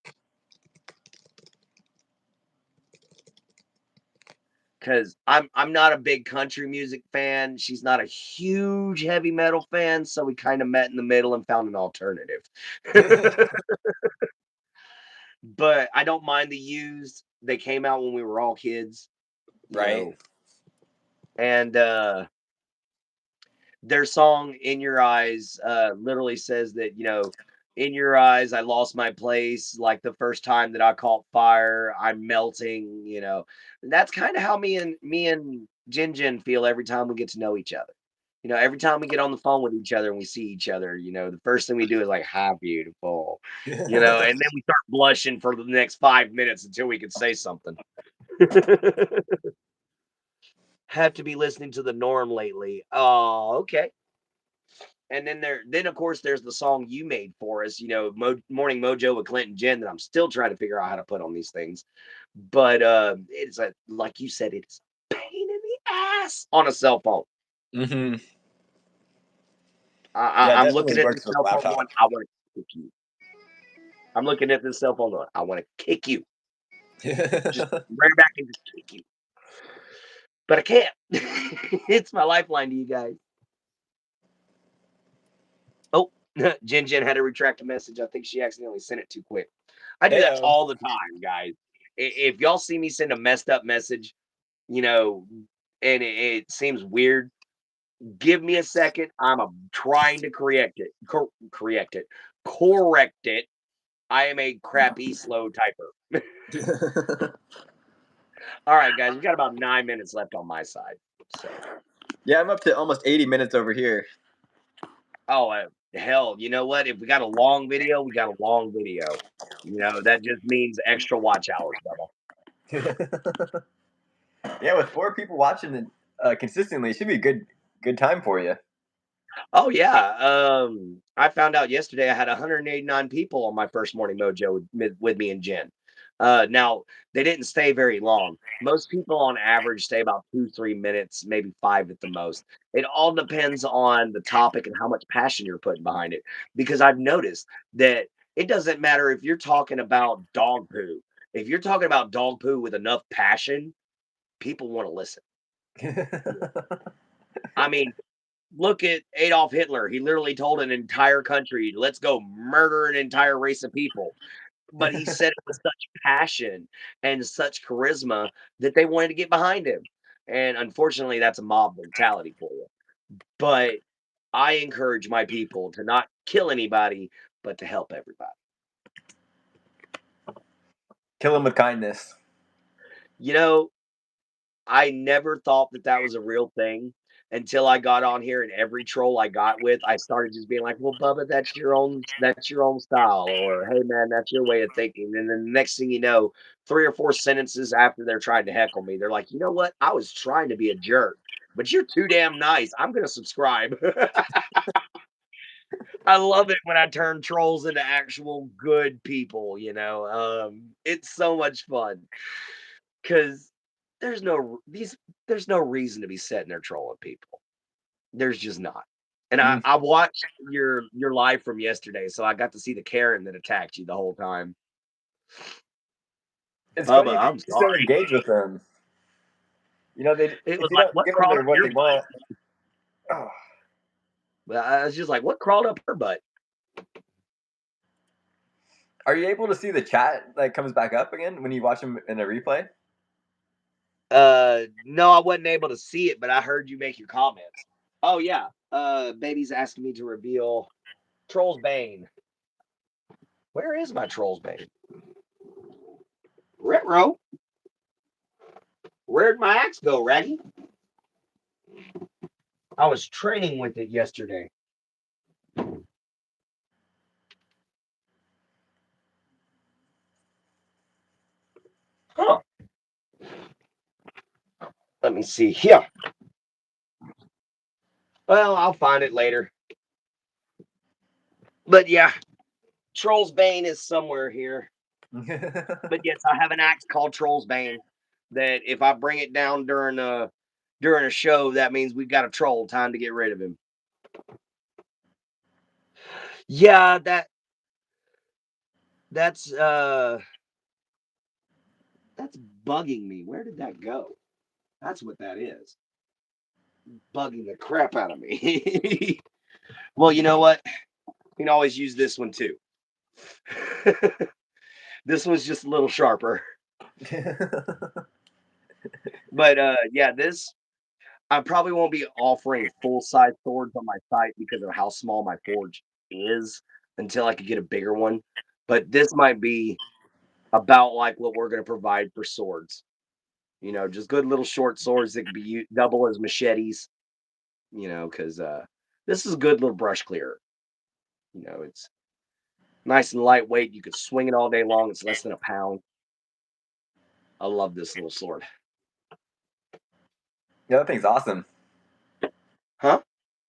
Because I'm not a big country music fan. She's not a huge heavy metal fan, so we kind of met in the middle and found an alternative. But I don't mind the used. They came out when we were all kids, you Right? know, and their song "In Your Eyes" literally says that in your eyes, I lost my place. Like the first time that I caught fire, I'm melting. And that's kind of how me and Jin Jin feel every time we get to know each other. Every time we get on the phone with each other and we see each other, the first thing we do is like, "Hi, beautiful," and then we start blushing for the next 5 minutes until we can say something. Have to be listening to the norm lately. Oh, okay. And then of course there's the song you made for us, Morning Mojo with Clinton Jen that I'm still trying to figure out how to put on these things. But it's like you said, it's a pain in the ass on a cell phone. Hmm. Yeah, it I'm looking definitely at this works with cell phone going, laptop. I want to kick you. I'm looking at this cell phone going, I want to kick you. Just right back and just kick you. But I can't. It's my lifeline to you guys. Oh, Jen Jen had to retract a message. I think she accidentally sent it too quick. I do that Heyo. all the time, guys. If y'all see me send a messed up message, you know, and it seems weird, give me a second. Trying to correct it. Correct it. Correct it. I am a crappy slow typer. All right, guys, we got about 9 minutes left on my side. So, Yeah, I'm up to almost 80 minutes over here. oh hell, you know what? If we got a long video, we got a long video. That just means extra watch hours, brother. Yeah, with 4 people watching it consistently, it should be a good time for you. Oh yeah. I found out yesterday I had 189 people on my first morning mojo with me and Jen. Now they didn't stay very long. Most people on average stay about 2, 3 minutes, maybe five at the most. It all depends on the topic and how much passion you're putting behind it. Because I've noticed that it doesn't matter if you're talking about dog poo. If you're talking about dog poo with enough passion, people want to listen. I mean, look at Adolf Hitler. He literally told an entire country, let's go murder an entire race of people. But he said it with such passion and such charisma that they wanted to get behind him. And unfortunately, that's a mob mentality for you. But I encourage my people to not kill anybody, but to help everybody. Kill him with kindness. You know, I never thought that that was a real thing until I got on here, and every troll I got with, I started just being like, "Well, Bubba, that's your own style," or "Hey, man, that's your way of thinking." And then the next thing you know, 3 or 4 sentences after they're trying to heckle me, they're like, "You know what? I was trying to be a jerk, but you're too damn nice. I'm gonna subscribe." I love it when I turn trolls into actual good people, it's so much fun because there's no there's no reason to be sitting there trolling people. There's just not. And I Mm. I watched your live from yesterday, so I got to see the Karen that attacked you the whole time. It's Bubba, funny that I'm you still sorry. engage with them. They It was if you like, don't what give them crawled up what your they butt? want. Oh, But I was just like, what crawled up her butt? are you able to see the chat that comes back up again when you watch them in a replay? No, I wasn't able to see it, but I heard you make your comments. Oh yeah. Baby's asking me to reveal Troll's Bane. Where is my Troll's Bane? Retro. Where'd my axe go, Raggy? I was training with it yesterday. Huh. Let me see here. Well, I'll find it later. But yeah, Troll's Bane is somewhere here. But yes, I have an axe called Troll's Bane that if I bring it down during a show, that means we've got a troll. Time to get rid of him. Yeah, that's that's bugging me. Where did that go? That's what that is. Bugging the crap out of me. Well, you know what? You can always use this one too. This one's just a little sharper. But yeah, this I probably won't be offering full size swords on my site because of how small my forge is until I could get a bigger one. But this might be about like what we're going to provide for swords. Just good little short swords that could be double as machetes. Because this is a good little brush clearer. It's nice and lightweight. You could swing it all day long. It's less than a pound. I love this little sword. Yeah, that thing's awesome. Huh?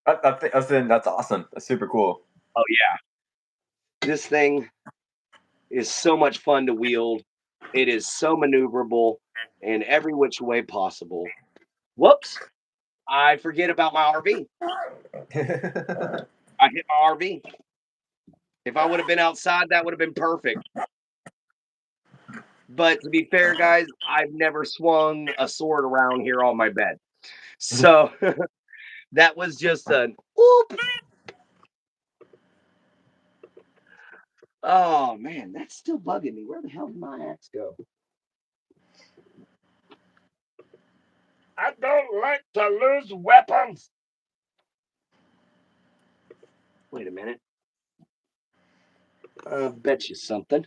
That's awesome. That's super cool. Oh yeah. This thing is so much fun to wield. It is so maneuverable in every which way possible. Whoops. I forget about my RV. I hit my RV. If I would have been outside, that would have been perfect. But to be fair, guys, I've never swung a sword around here on my bed. So that was just an oop. Oh man, that's still bugging me. Where the hell did my axe go? I don't like to lose weapons. Wait a minute. Bet you something.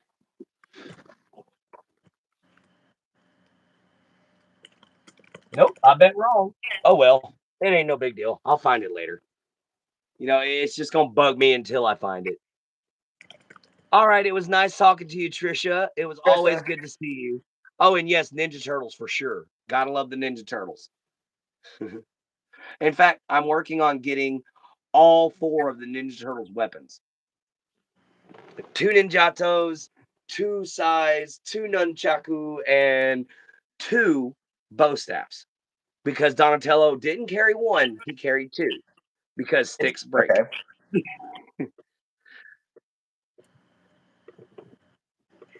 Nope, I bet wrong. Oh well, it ain't no big deal. I'll find it later. It's just gonna bug me until I find it. All right, it was nice talking to you, Trisha. It was always Trisha. good to see you. Oh, and yes, Ninja Turtles for sure. Gotta love the Ninja Turtles. In fact, I'm working on getting all 4 of the Ninja Turtles weapons. 2 ninjatos, 2 sais, 2 nunchaku, and 2 bow staffs. Because Donatello didn't carry 1, he carried 2 because sticks break. Okay.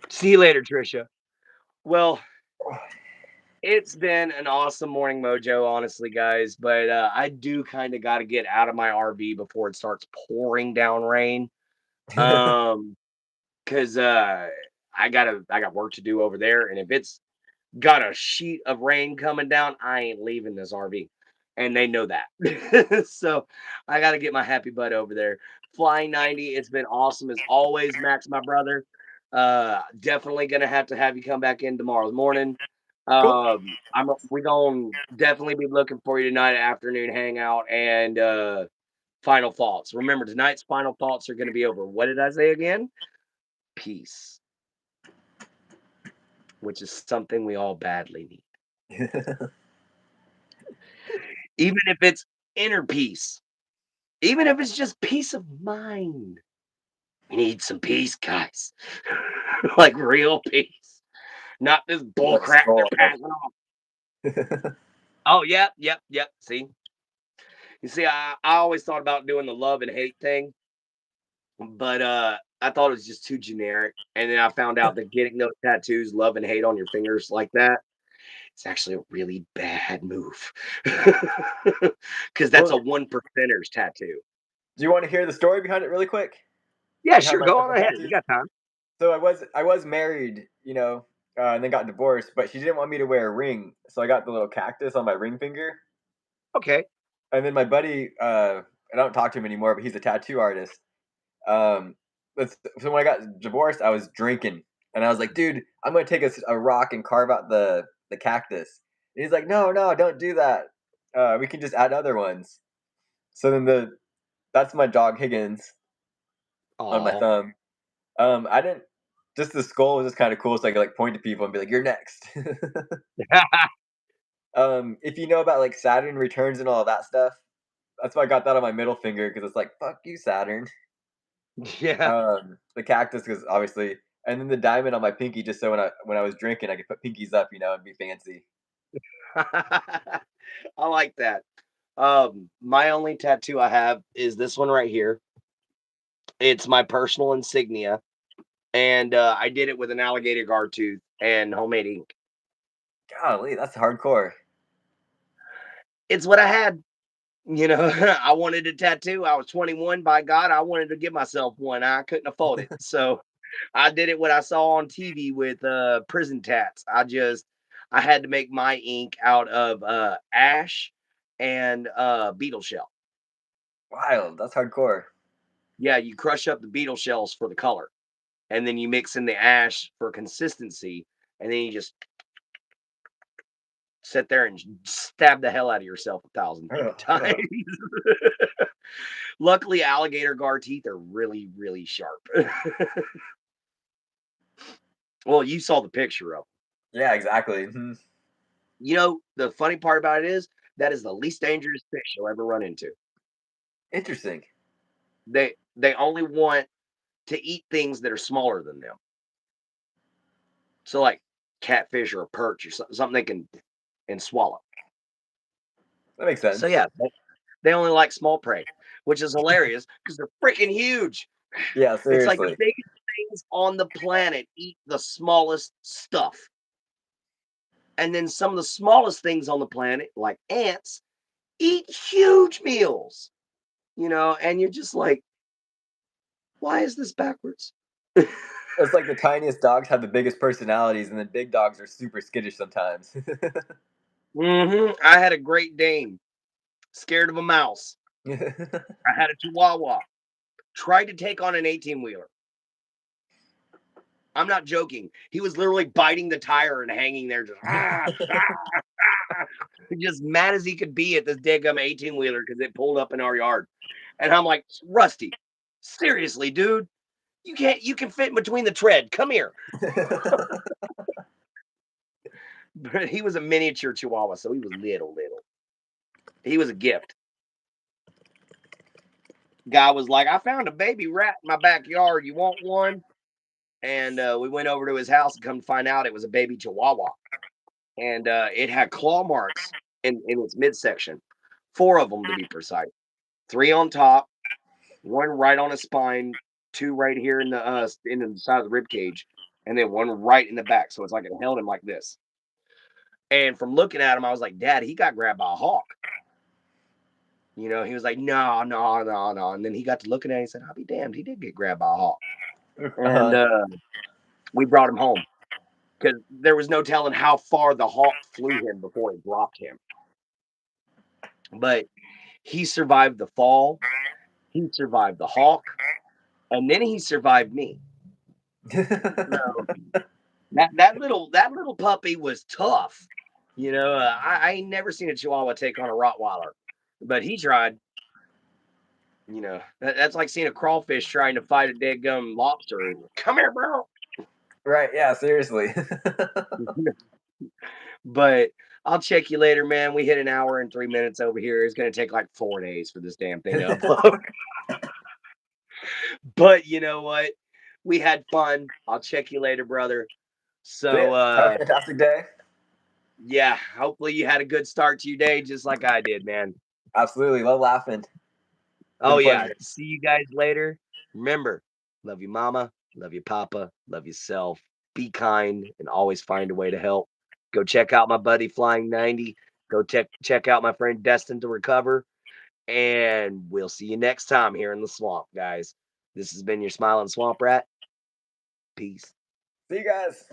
See you later, Trisha. Well, it's been an awesome morning, Mojo, honestly, guys. But I do kind of got to get out of my RV before it starts pouring down rain. Because I got work to do over there, and if it's got a sheet of rain coming down, I ain't leaving this RV. And they know that. So I got to get my happy butt over there. Flying 90, it's been awesome as always, Max, my brother. Definitely going to have you come back in tomorrow morning. Cool. We gonna definitely be looking for you tonight afternoon hangout and final thoughts. Remember, tonight's final thoughts are gonna be over. What did I say again? Peace, which is something we all badly need. Even if it's inner peace, even if it's just peace of mind. We need some peace, guys. Like real peace. Not this You're bull like crap they're scrolling. passing off. Oh, yep, yep, yep. See? You see, I always thought about doing the love and hate thing, but I thought it was just too generic. And then I found out that getting those tattoos, love and hate on your fingers like that, it's actually a really bad move. Because that's a Well, one percenter's tattoo. do you want to hear the story behind it really quick? Yeah, Behind sure, my go on my ahead. We tattoos. got time. So I was married, and then got divorced, but she didn't want me to wear a ring, so I got the little cactus on my ring finger. Okay. And then my buddy, I don't talk to him anymore, but he's a tattoo artist. Um, so when I got divorced, I was drinking, and I was like, "Dude, I'm gonna take a rock and carve out the cactus." And he's like, "No, no, don't do that. We can just add other ones." So then that's my dog Higgins on my Aw. thumb. I didn't. Just the skull was just kind of cool, so I could like point to people and be like, "You're next." If you know about like Saturn returns and all that stuff, that's why I got that on my middle finger because it's like, "Fuck you, Saturn." Yeah. The cactus because obviously, and then the diamond on my pinky just so when I was drinking, I could put pinkies up, and be fancy. I like that. My only tattoo I have is this one right here. It's my personal insignia, and I did it with an alligator guard tooth and homemade ink. Golly, that's hardcore. It's what I had. I wanted a tattoo. I was 21. By God, I wanted to give myself one. I couldn't afford it, so I did it what I saw on TV with prison tats. I had to make my ink out of ash and beetle shell. Wild, that's hardcore. Yeah, you crush up the beetle shells for the color, and then you mix in the ash for consistency, and then you just sit there and stab the hell out of yourself 1,000 times. Luckily, alligator gar teeth are really, really sharp. Well, you saw the picture of 'em. Yeah, exactly. Mhm. The funny part about it is that is the least dangerous fish you'll ever run into. Interesting. They only want to eat things that are smaller than them. So like catfish or a perch or something they can and swallow. That makes So sense. yeah, they only like small prey, which is hilarious because they're freaking huge. Yeah, It's like the seriously. biggest things on the planet eat the smallest stuff. And then some of the smallest things on the planet, like ants, eat huge meals, and you're just like, why is this backwards? It's like the tiniest dogs have the biggest personalities, and then big dogs are super skittish sometimes. I had a Great Dane, scared of a mouse. I had a Chihuahua, tried to take on an 18 wheeler. I'm not joking. He was literally biting the tire and hanging there, just mad as he could be at this daggum 18 wheeler because it pulled up in our yard. And I'm like, Rusty, seriously, dude, you can fit in between the tread. Come here. But he was a miniature Chihuahua, so he was little. He was a gift. Guy was like, I found a baby rat in my backyard. You want one? And we went over to his house and come to find out it was a baby Chihuahua. And it had claw marks in its midsection, 4 of them to be precise. 3 on top, 1 right on his spine, 2 right here in the side of the rib cage, and then 1 right in the back. So it's like it held him like this. And from looking at him, I was like, Dad, he got grabbed by a hawk. He was like, no, no, no, no. And then he got to looking at it and he said, I'll be damned. He did get grabbed by a hawk. And uh-huh. we brought him home because there was no telling how far the hawk flew him before it dropped him. But he survived the fall, he survived the hawk, and then he survived me. So That little puppy was tough. I ain't never seen a Chihuahua take on a Rottweiler, but he tried. That's like seeing a crawfish trying to fight a dead gum lobster. Come here, bro. Right? Yeah. Seriously. But I'll check you later, man. We hit an hour and 3 minutes over here. It's gonna take like 4 days for this damn thing to upload. But you know what? We had fun. I'll check you later, brother. See ya. So Have a fantastic day. yeah, hopefully you had a good start to your day just like I did, man. Absolutely. Love laughing. Been Oh a yeah. pleasure. See you guys later. Remember, love your mama, love your papa, love yourself. Be kind and always find a way to help. Go check out my buddy Flying90. Go check out my friend Destined to Recover. And we'll see you next time here in the swamp, guys. This has been your smiling swamp rat. Peace. See you guys.